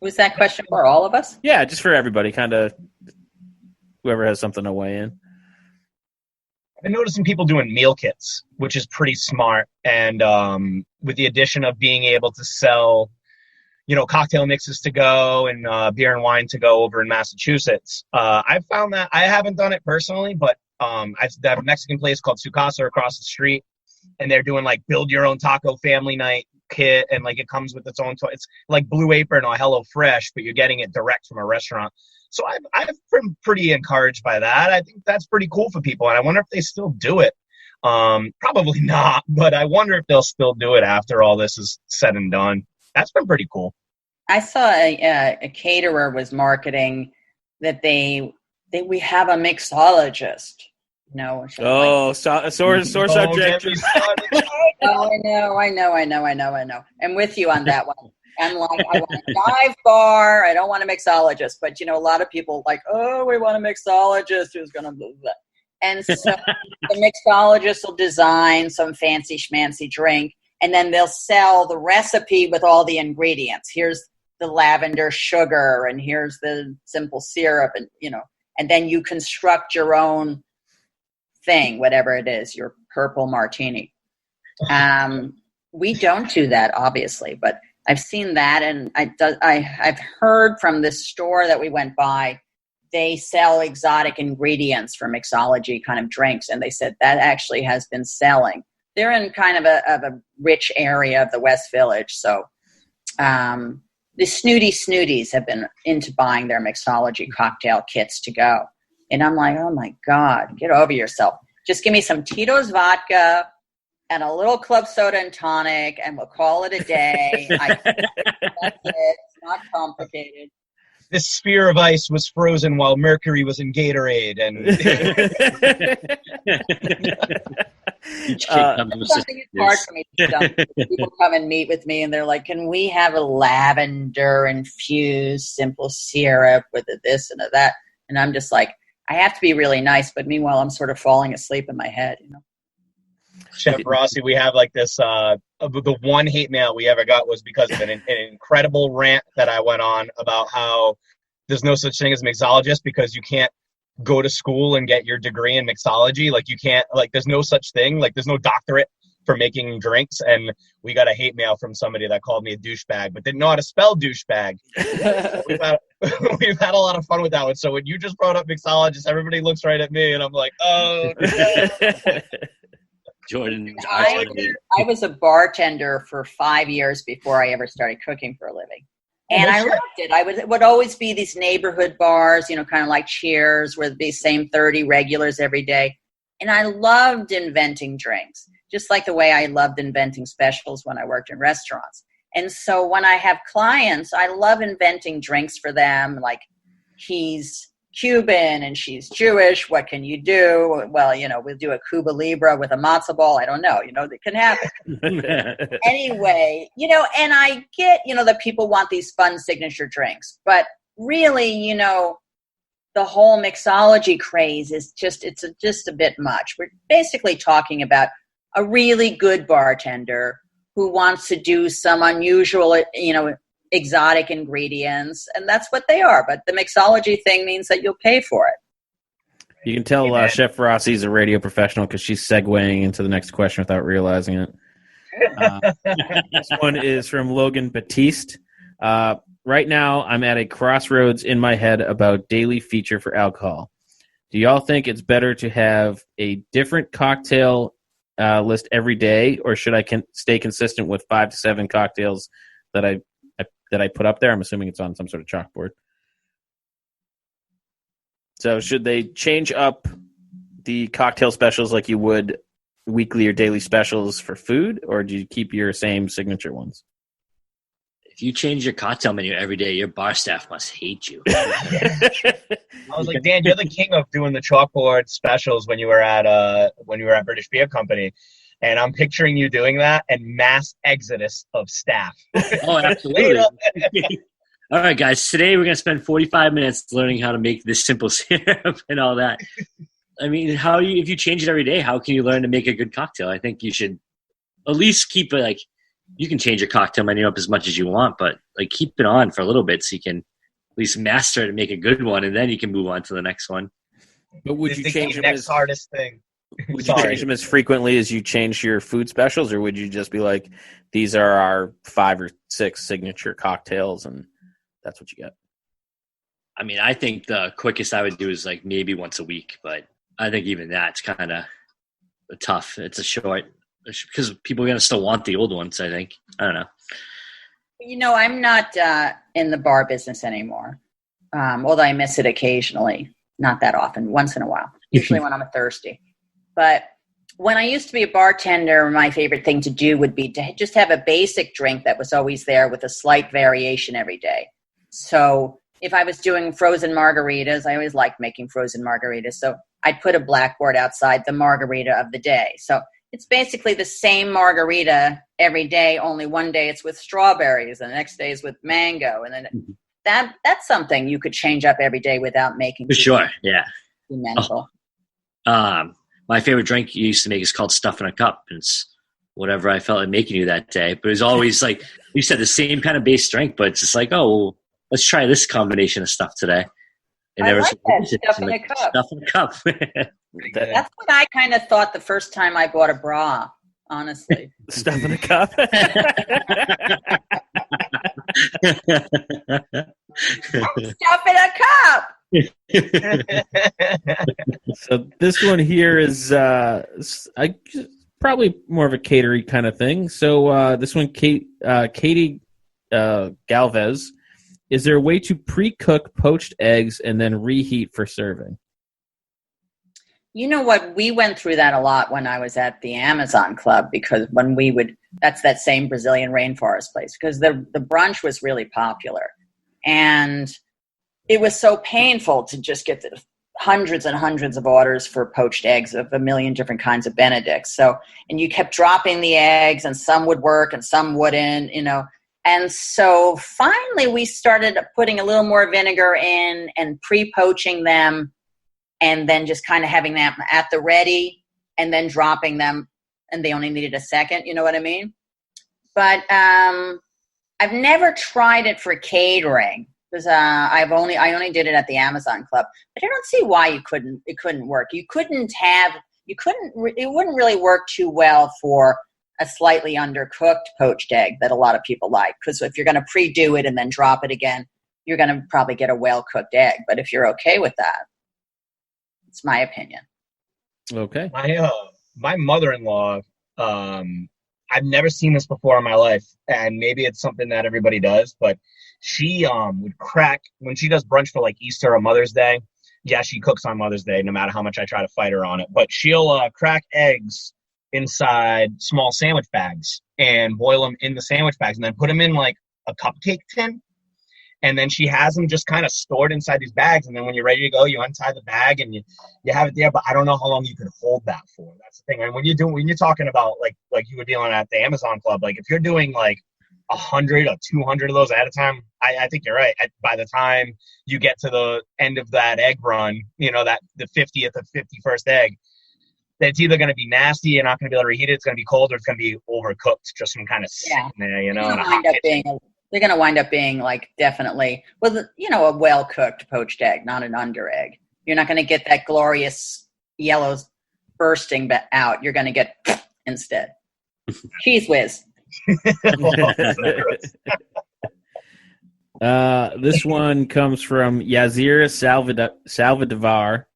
Was that question for all of us? Yeah, just for everybody, kind of whoever has something to weigh in. I've been noticing people doing meal kits, which is pretty smart. And with the addition of being able to sell cocktail mixes to go and beer and wine to go over in Massachusetts. I've found that I haven't done it personally, but I have a Mexican place called Su Casa across the street, and they're doing like build your own taco family night kit, and like it comes with its own. It's like Blue Apron or Hello Fresh, but you're getting it direct from a restaurant. So I've been pretty encouraged by that. I think that's pretty cool for people, and I wonder if they still do it. Probably not, but I wonder if they'll still do it after all this is said and done. That's been pretty cool. I saw a caterer was marketing that we have a mixologist. Sore subject. I know. I'm with you on that one. I'm like, I want a dive bar. I don't want a mixologist. But, a lot of people like, we want a mixologist who's going to do that. And so the mixologist will design some fancy schmancy drink. And then they'll sell the recipe with all the ingredients. Here's the lavender sugar, and here's the simple syrup, and then you construct your own thing, whatever it is, your purple martini. We don't do that, obviously, but I've seen that, and I've heard from this store that we went by, they sell exotic ingredients for mixology kind of drinks, and they said that actually has been selling. They're in kind of a rich area of the West Village, so the snooties have been into buying their mixology cocktail kits to go. And I'm like, oh my God, get over yourself. Just give me some Tito's vodka and a little club soda and tonic, and we'll call it a day. That's it. It's not complicated. This sphere of ice was frozen while Mercury was in Gatorade, and something is hard for me to dump. People come and meet with me, and they're like, "Can we have a lavender infused simple syrup with a this and a that?" And I'm just like, I have to be really nice, but meanwhile, I'm sort of falling asleep in my head, you know. Chef Rossi, we have like this, the one hate mail we ever got was because of an incredible rant that I went on about how there's no such thing as mixologist because you can't go to school and get your degree in mixology. Like you can't, like there's no such thing. Like there's no doctorate for making drinks. And we got a hate mail from somebody that called me a douchebag, but didn't know how to spell douchebag. We've had a lot of fun with that one. So when you just brought up mixologist, everybody looks right at me and I'm like, oh, no. Jordan. I was a bartender for 5 years before I ever started cooking for a living. And I loved it. It would always be these neighborhood bars, you know, kind of like Cheers, where the same 30 regulars every day. And I loved inventing drinks, just like the way I loved inventing specials when I worked in restaurants. And so when I have clients, I love inventing drinks for them, like he's Cuban and she's Jewish. What can you do? Well, you know, we'll do a Cuba Libre with a matzo ball. I don't know. You know, it can happen. Anyway, you know, and I get, you know, that people want these fun signature drinks. But really, you know, the whole mixology craze is just a bit much. We're basically talking about a really good bartender who wants to do some unusual, you know, exotic ingredients, and that's what they are. But the mixology thing means that you'll pay for it. You can tell Chef Rossi's a radio professional because she's segueing into the next question without realizing it. This one is from Logan Batiste. Right now, I'm at a crossroads in my head about daily feature for alcohol. Do y'all think it's better to have a different cocktail list every day, or should I stay consistent with 5 to 7 cocktails that I put up there? I'm assuming it's on some sort of chalkboard. So should they change up the cocktail specials like you would weekly or daily specials for food, or do you keep your same signature ones? If you change your cocktail menu every day, your bar staff must hate you. I was like, Dan, you're the king of doing the chalkboard specials when you were at British Beer Company. And I'm picturing you doing that and mass exodus of staff. Oh, absolutely. All right, guys. Today we're going to spend 45 minutes learning how to make this simple syrup and all that. I mean, if you change it every day, how can you learn to make a good cocktail? I think you should at least keep it like, you can change your cocktail menu up as much as you want, but like keep it on for a little bit so you can at least master it and make a good one, and then you can move on to the next one. But would you change them as hardest thing? Would you change them as frequently as you change your food specials, or would you just be like, these are our 5 or 6 signature cocktails, and that's what you get? I mean, I think the quickest I would do is like maybe once a week, but I think even that's kind of tough. It's a short, because people are going to still want the old ones, I think. I don't know. You know, I'm not in the bar business anymore, although I miss it occasionally. Not that often, once in a while, usually when I'm thirsty. But when I used to be a bartender, my favorite thing to do would be to just have a basic drink that was always there with a slight variation every day. So if I was doing frozen margaritas, I always liked making frozen margaritas. So I'd put a blackboard outside the margarita of the day. So it's basically the same margarita every day, only one day it's with strawberries and the next day is with mango. And then that's something you could change up every day without making for sure. Yeah. Too mental. My favorite drink you used to make is called Stuff in a Cup. It's whatever I felt like making you that day. But it was always like, you said the same kind of base drink, but it's just like, oh, well, let's try this combination of stuff today. And I like that, Stuff in a Cup. Stuff in a Cup. That's what I kind of thought the first time I bought a bra, honestly. Stuff in a cup? Stuff in a cup! So this one here is probably more of a catery kind of thing. So this one, Katie Galvez, is there a way to pre-cook poached eggs and then reheat for serving? You know what? We went through that a lot when I was at the Amazon Club, because when we would, that's that same Brazilian rainforest place, because the brunch was really popular. And it was so painful to just get the hundreds and hundreds of orders for poached eggs of a million different kinds of Benedicts. So, and you kept dropping the eggs, and some would work and some wouldn't, you know. And so finally we started putting a little more vinegar in and pre-poaching them, and then just kind of having them at the ready and then dropping them, and they only needed a second, you know what I mean? But I've never tried it for catering, because I only did it at the Amazon Club. But I don't see why it couldn't work. It wouldn't really work too well for a slightly undercooked poached egg that a lot of people like, because if you're going to pre-do it and then drop it again, you're going to probably get a well-cooked egg. But if you're okay with that, it's my opinion. Okay. My mother-in-law, I've never seen this before in my life, and maybe it's something that everybody does, but she would crack, when she does brunch for like Easter or Mother's Day. Yeah, she cooks on Mother's Day, no matter how much I try to fight her on it. But she'll crack eggs inside small sandwich bags and boil them in the sandwich bags, and then put them in like a cupcake tin. And then she has them just kind of stored inside these bags. And then when you're ready to go, you untie the bag and you have it there. But I don't know how long you could hold that for. That's the thing. And when you're talking about like you were dealing at the Amazon Club, like if you're doing like 100 or 200 of those at a time, I think you're right. By the time you get to the end of that egg run, you know, that the 50th or 51st egg, that's either going to be nasty, you're not going to be able to reheat it, it's going to be cold, or it's going to be overcooked, just from kind of sitting there, you know. They're going to wind up being like definitely, well, you know, a well-cooked poached egg, not an under egg. You're not going to get that glorious yellows bursting out. You're going to get instead. Cheese whiz. This one comes from Yazira Salvador.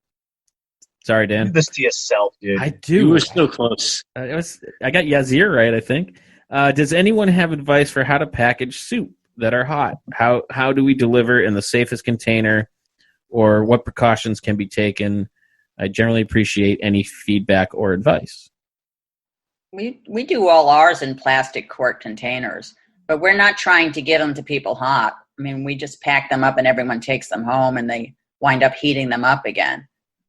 Sorry, Dan. Do this to yourself, dude. I do. You were so close. I got Yazir right, I think. Does anyone have advice for how to package soup that are hot? How do we deliver in the safest container, or what precautions can be taken? I generally appreciate any feedback or advice. We do all ours in plastic quart containers, but we're not trying to give them to people hot. I mean, we just pack them up and everyone takes them home and they wind up heating them up again.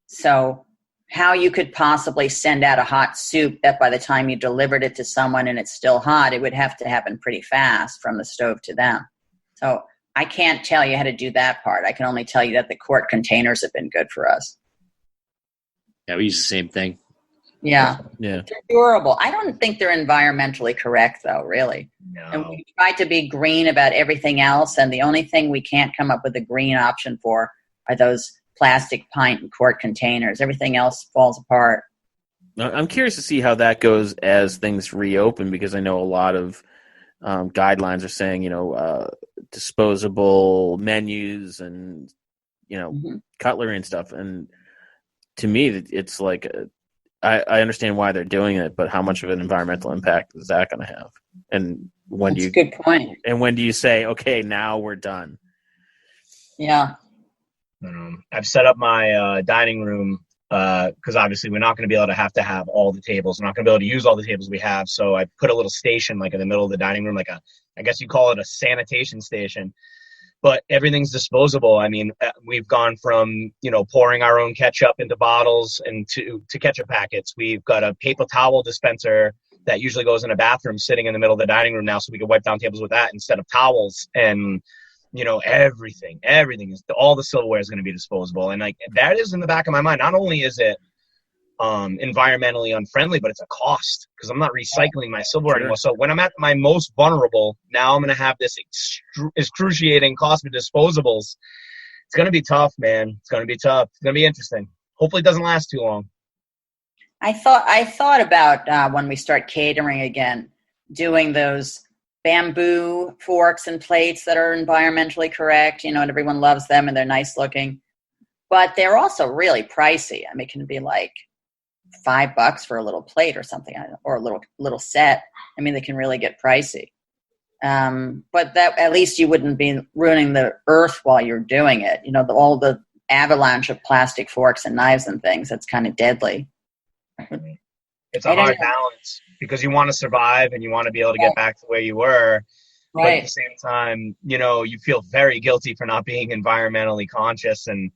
So how you could possibly send out a hot soup that by the time you delivered it to someone and it's still hot, it would have to happen pretty fast from the stove to them. So I can't tell you how to do that part. I can only tell you that the quart containers have been good for us. Yeah, we use the same thing. Yeah. Yeah. They're durable. I don't think they're environmentally correct, though, really. No. And we try to be green about everything else, and the only thing we can't come up with a green option for are those plastic pint and quart containers. Everything else falls apart. I'm curious to see how that goes as things reopen, because I know a lot of guidelines are saying, you know, disposable menus and, you know, cutlery and stuff. And to me, it's like, I understand why they're doing it, but how much of an environmental impact is that going to have? And when That's a good point. And when do you say, okay, now we're done? Yeah. I've set up my dining room because obviously we're not going to be able to have all the tables. We're not going to be able to use all the tables we have. So I put a little station like in the middle of the dining room, like I guess you call it a sanitation station. But everything's disposable. I mean, we've gone from, you know, pouring our own ketchup into bottles and to ketchup packets. We've got a paper towel dispenser that usually goes in a bathroom sitting in the middle of the dining room now, so we can wipe down tables with that instead of towels. And you know, everything is, all the silverware is going to be disposable. And like, that is in the back of my mind. Not only is it environmentally unfriendly, but it's a cost because I'm not recycling my silverware anymore. So when I'm at my most vulnerable, now I'm going to have this excruciating cost for disposables. It's going to be tough, man. It's going to be tough. It's going to be interesting. Hopefully it doesn't last too long. I thought about when we start catering again, doing those bamboo forks and plates that are environmentally correct, you know, and everyone loves them and they're nice looking, but they're also really pricey. I mean, it can be like $5 for a little plate or something, or a little set. I mean, they can really get pricey. But that, at least you wouldn't be ruining the earth while you're doing it. You know, all the avalanche of plastic forks and knives and things. That's kind of deadly. It's a hard balance because you want to survive and you want to be able to get back to where you were. Right. But at the same time, you feel very guilty for not being environmentally conscious. And,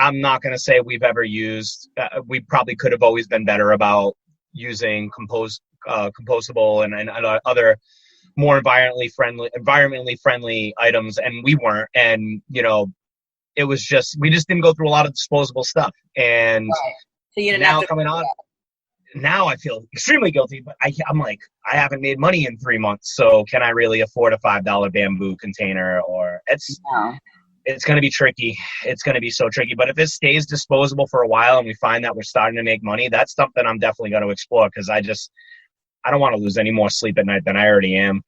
I'm not going to say we've ever used, we probably could have always been better about using compostable and other more environmentally friendly items. And we weren't. And, it was we just didn't go through a lot of disposable stuff. And so you didn't now coming on. Now I feel extremely guilty, but I'm like, I haven't made money in 3 months, so can I really afford a $5 bamboo container? Or it's going to be tricky. It's going to be so tricky. But if it stays disposable for a while and we find that we're starting to make money, that's something I'm definitely going to explore because I don't want to lose any more sleep at night than I already am.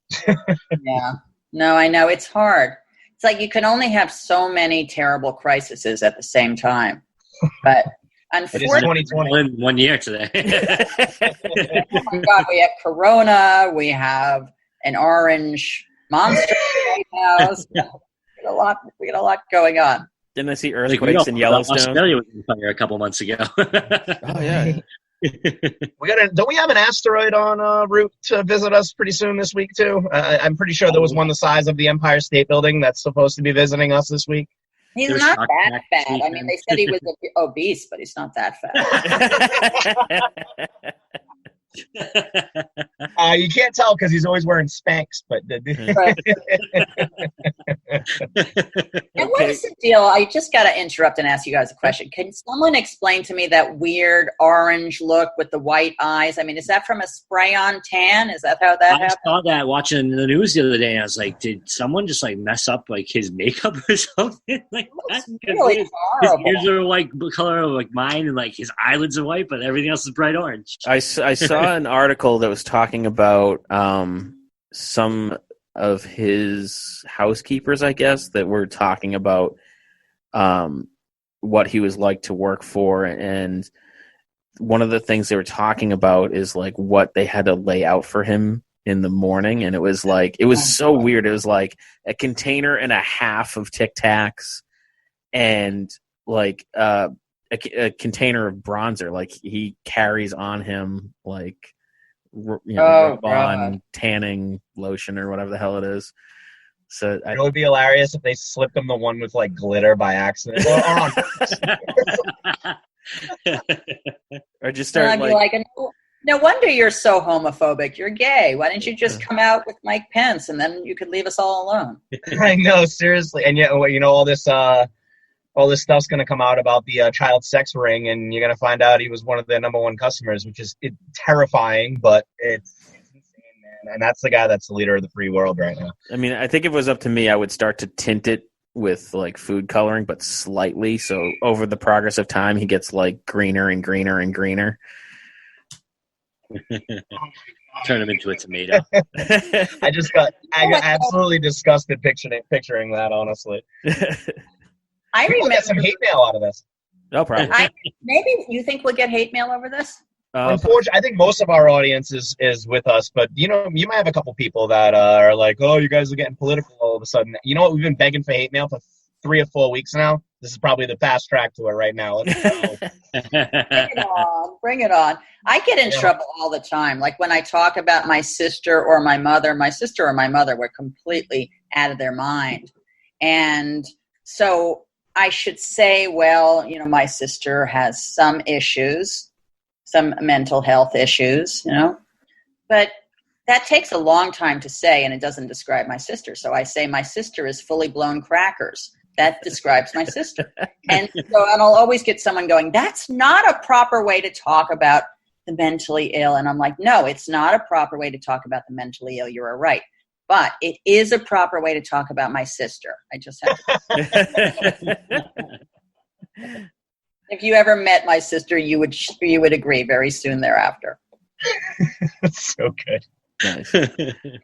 Yeah. No, I know. It's hard. It's like you can only have so many terrible crises at the same time. But unfortunately, 2020. 1 year today. Oh my God, we have Corona. We have an orange monster right now. So we got a lot going on. Didn't I see earthquakes in Yellowstone? Australia was on fire a couple months ago. Oh yeah. Don't we have an asteroid on route to visit us pretty soon this week too? I'm pretty sure there was one the size of the Empire State Building that's supposed to be visiting us this week. He's not that fat. I mean, they said he was obese, but he's not that fat. You can't tell because he's always wearing Spanx. But And what is the deal? I just got to interrupt and ask you guys a question. Can someone explain to me that weird orange look with the white eyes? I mean, is that from a spray-on tan? Is that how that happened? I saw that watching the news the other day, and I was like, did someone just mess up his makeup or something like that? Really horrible. His ears are the color of mine, and his eyelids are white, but everything else is bright orange. I saw an article that was talking about some of his housekeepers, I guess, that were talking about what he was like to work for, and one of the things they were talking about is what they had to lay out for him in the morning, and it was so weird. It was like a container and a half of Tic Tacs and a container of bronzer. He carries on him rub-on tanning lotion or whatever the hell it is. So it would be hilarious if they slipped him the one with glitter by accident. Or just start no wonder you're so homophobic. You're gay. Why didn't you just come out with Mike Pence and then you could leave us all alone? I know, seriously. And yet, all this stuff's going to come out about the child sex ring, and you're going to find out he was one of their number one customers, which is terrifying, but it's insane, man. And that's the guy that's the leader of the free world right now. I mean, I think if it was up to me, I would start to tint it with food coloring, but slightly. So over the progress of time, he gets greener and greener and greener. Turn him into a tomato. I got absolutely disgusted picturing that, honestly. I remember get some hate mail out of this. No problem. Maybe you think we'll get hate mail over this? Unfortunately, I think most of our audience is with us, but you might have a couple people that are like, "Oh, you guys are getting political all of a sudden." You know what? We've been begging for hate mail for 3 or 4 weeks now. This is probably the fast track to it right now. Let's go. Bring it on. I get in trouble all the time. When I talk about my sister or my mother were completely out of their mind, and so I should say, well, my sister has some issues, some mental health issues, but that takes a long time to say, and it doesn't describe my sister. So I say my sister is fully blown crackers. That describes my sister. And I'll always get someone going, that's not a proper way to talk about the mentally ill. And I'm like, no, it's not a proper way to talk about the mentally ill. You're right. But it is a proper way to talk about my sister. I just have to. If you ever met my sister, you would agree very soon thereafter. That's so good. Nice.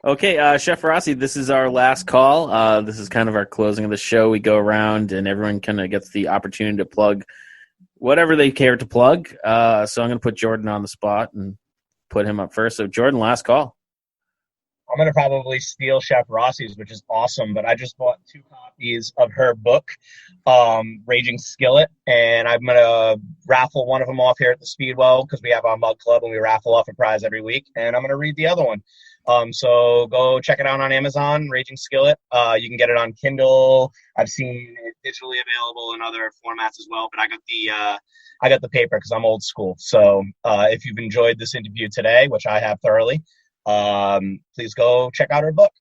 Okay, Chef Rossi, this is our last call. This is kind of our closing of the show. We go around and everyone kind of gets the opportunity to plug whatever they care to plug. So I'm going to put Jordan on the spot and put him up first. So Jordan, last call. I'm going to probably steal Chef Rossi's, which is awesome, but I just bought 2 copies of her book, Raging Skillet, and I'm going to raffle one of them off here at the Speedwell because we have our mug club and we raffle off a prize every week, and I'm going to read the other one. So go check it out on Amazon, Raging Skillet. You can get it on Kindle. I've seen it digitally available in other formats as well, but I got the paper because I'm old school. So if you've enjoyed this interview today, which I have thoroughly, please go check out her book.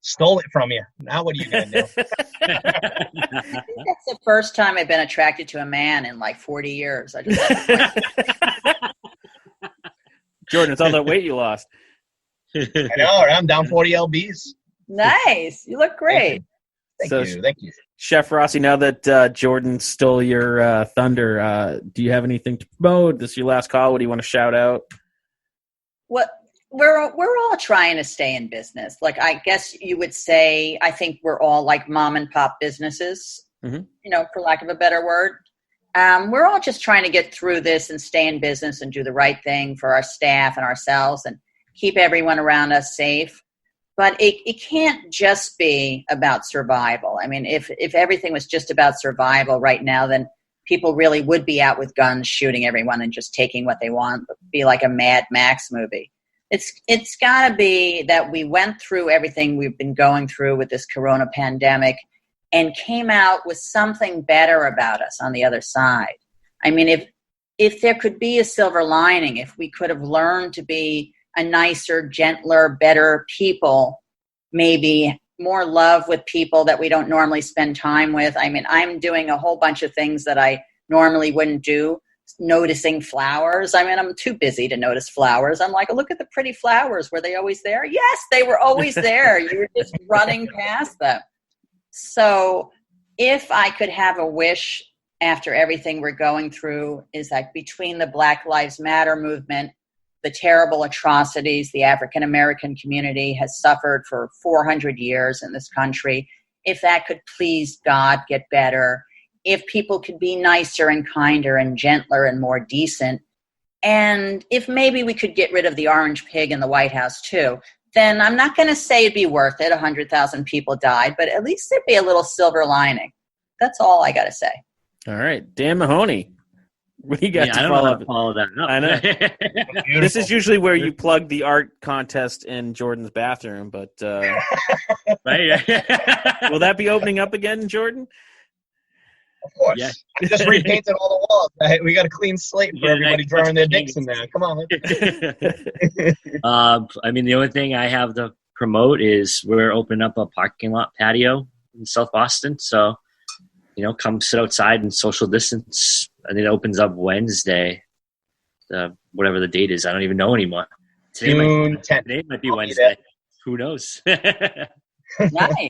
Stole it from you. Now what are you going to do? I think that's the first time I've been attracted to a man in like 40 years. Jordan, it's all that weight you lost. I know, I'm down 40 lbs. Nice. You look great. Thank you. Chef Rossi, now that Jordan stole your thunder, do you have anything to promote? This is your last call. What do you want to shout out? What we're all trying to stay in business. Like, I guess you would say, I think we're all like mom and pop businesses, for lack of a better word. We're all just trying to get through this and stay in business and do the right thing for our staff and ourselves and keep everyone around us safe. But it can't just be about survival. I mean, if everything was just about survival right now, then people really would be out with guns shooting everyone and just taking what they want. It would be like a Mad Max movie. It's got to be that we went through everything we've been going through with this corona pandemic and came out with something better about us on the other side. I mean, if there could be a silver lining, if we could have learned to be a nicer, gentler, better people, maybe more love with people that we don't normally spend time with. I mean, I'm doing a whole bunch of things that I normally wouldn't do, noticing flowers. I mean, I'm too busy to notice flowers. I'm like, look at the pretty flowers. Were they always there? Yes, they were always there. You were just running past them. So if I could have a wish after everything we're going through is that between the Black Lives Matter movement, the terrible atrocities the African-American community has suffered for 400 years in this country, if that could please God get better, if people could be nicer and kinder and gentler and more decent, and if maybe we could get rid of the orange pig in the White House too, then I'm not going to say it'd be worth it. 100,000 people died, but at least there'd be a little silver lining. That's all I got to say. All right. Dan Mahoney. What do you got to follow that up? I know. This is usually where you plug the art contest in Jordan's bathroom, but right? Will that be opening up again, Jordan? Of course. Yeah. I just repainted all the walls. We got a clean slate for everybody drawing their dicks in there. Come on. I mean, the only thing I have to promote is we're opening up a parking lot patio in South Boston. So, come sit outside and social distance. I think it opens up Wednesday, whatever the date is. I don't even know anymore. June 10th. Today might be Wednesday. Who knows? Nice.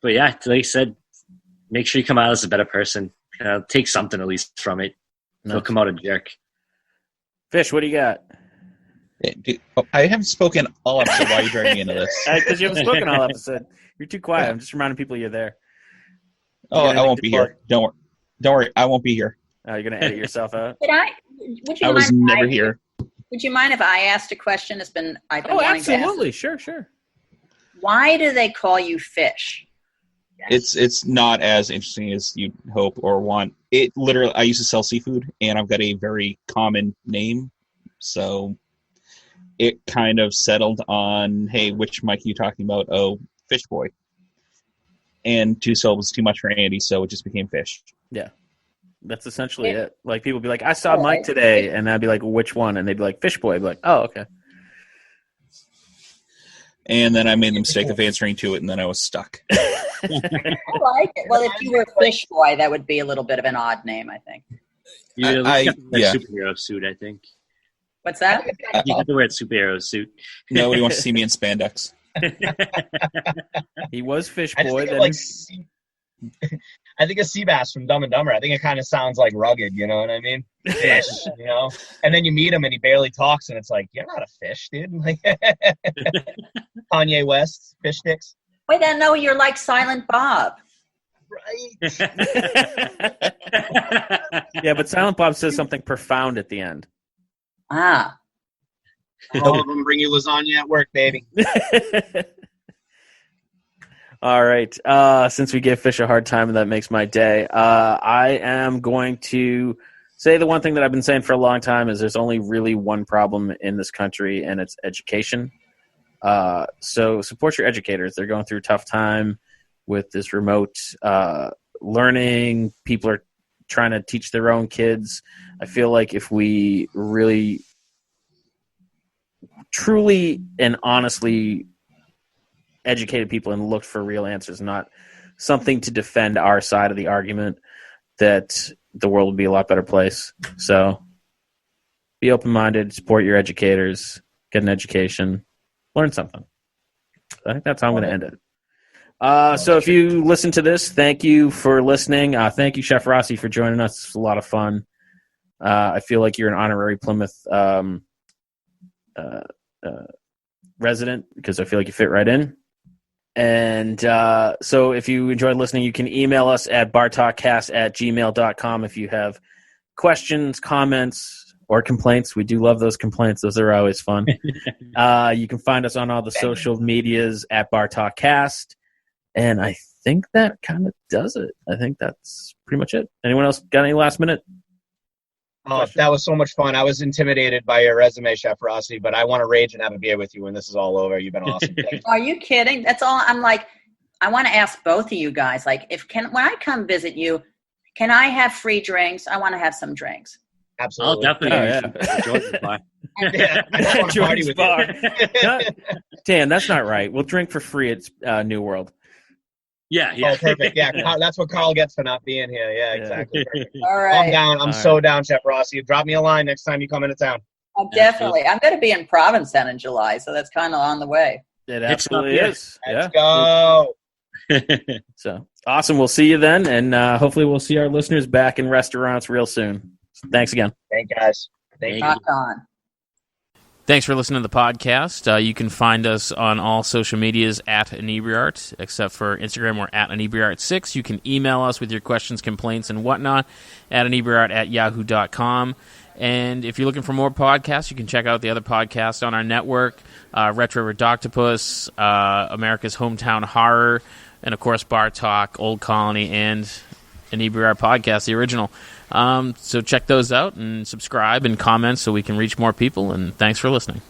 But yeah, like I said, make sure you come out as a better person. Take something at least from it. Don't come out a jerk. Fish, what do you got? I haven't spoken all episode. Why are you dragging me into this? Because you haven't spoken all episode. You're too quiet. I'm just reminding people you're there. I won't be here. Don't worry. I won't be here. Oh, you're going to edit yourself out? I was never here. Would you mind if I asked a question? I've been wanting absolutely. to ask. Sure. Why do they call you Fish? It's not as interesting as you'd hope or want. It literally, I used to sell seafood, and I've got a very common name, so it kind of settled on, hey, which Mike are you talking about? Oh, Fish Boy. And 2 syllables too much for Andy, so it just became Fish. Yeah. That's essentially it. Like, people be like, I saw Mike today, and I'd be like, which one? And they'd be like, Fish Boy. I'd be like, oh, okay. And then I made the mistake of answering to it, and then I was stuck. I like it. Well, if you were Fish Boy, that would be a little bit of an odd name, I think. You at least got a superhero suit, I think. What's that? You have to wear a superhero suit. Nobody wants to see me in spandex. He was Fish I Boy. I think a sea bass from Dumb and Dumber. I think it kind of sounds like rugged, you know what I mean? Fish, And then you meet him and he barely talks, and it's like, you're not a fish, dude. Like Kanye West, fish sticks. Wait, I know you're like Silent Bob. Right. Yeah, but Silent Bob says something profound at the end. Ah. All of them bring you lasagna at work, baby. All right. Since we give fish a hard time and that makes my day, I am going to say the one thing that I've been saying for a long time is there's only really one problem in this country, and it's education. So support your educators. They're going through a tough time with this remote learning. People are trying to teach their own kids. I feel like if we really, truly, and honestly educated people and looked for real answers, not something to defend our side of the argument, that the world would be a lot better place. So be open-minded, support your educators, get an education, learn something. I think that's how I'm going to end it. So if you listen to this, thank you for listening. Thank you, Chef Rossi, for joining us. It's a lot of fun. I feel like you're an honorary Plymouth resident because I feel like you fit right in. And so if you enjoyed listening, you can email us at bartalkcast@gmail.com if you have questions, comments, or complaints. We do love those complaints. Those are always fun. You can find us on all the social medias at bartalkcast. And I think that kind of does it. I think that's pretty much it. Anyone else got any last minute? Oh, that was so much fun. I was intimidated by your resume, Chef Rossi, but I want to rage and have a beer with you when this is all over. You've been awesome. Are you kidding? That's all. I'm like, I want to ask both of you guys, like, when I come visit you, can I have free drinks? I want to have some drinks. Absolutely. I'll definitely Jordan's bar. Yeah, I just want to party with you. Dan, that's not right. We'll drink for free at New World. Yeah. Oh, perfect. Yeah, that's what Carl gets for not being here. Yeah, exactly. All right. I'm down. I'm so down, Chef Rossi. Drop me a line next time you come into town. Oh, definitely. I'm going to be in Provincetown in July, so that's kind of on the way. It absolutely is. Let's go. So awesome. We'll see you then, and hopefully we'll see our listeners back in restaurants real soon. Thanks again. Thank you, guys. Thank you. Rock on. Thanks for listening to the podcast. You can find us on all social medias at Inebriart, except for Instagram, we're at Inebriart6. You can email us with your questions, complaints, and whatnot at inebriart@yahoo.com. And if you're looking for more podcasts, you can check out the other podcasts on our network, Retro Redoctopus, America's Hometown Horror, and, of course, Bar Talk, Old Colony, and Inebriart Podcast, the original. So check those out and subscribe and comment so we can reach more people. And thanks for listening.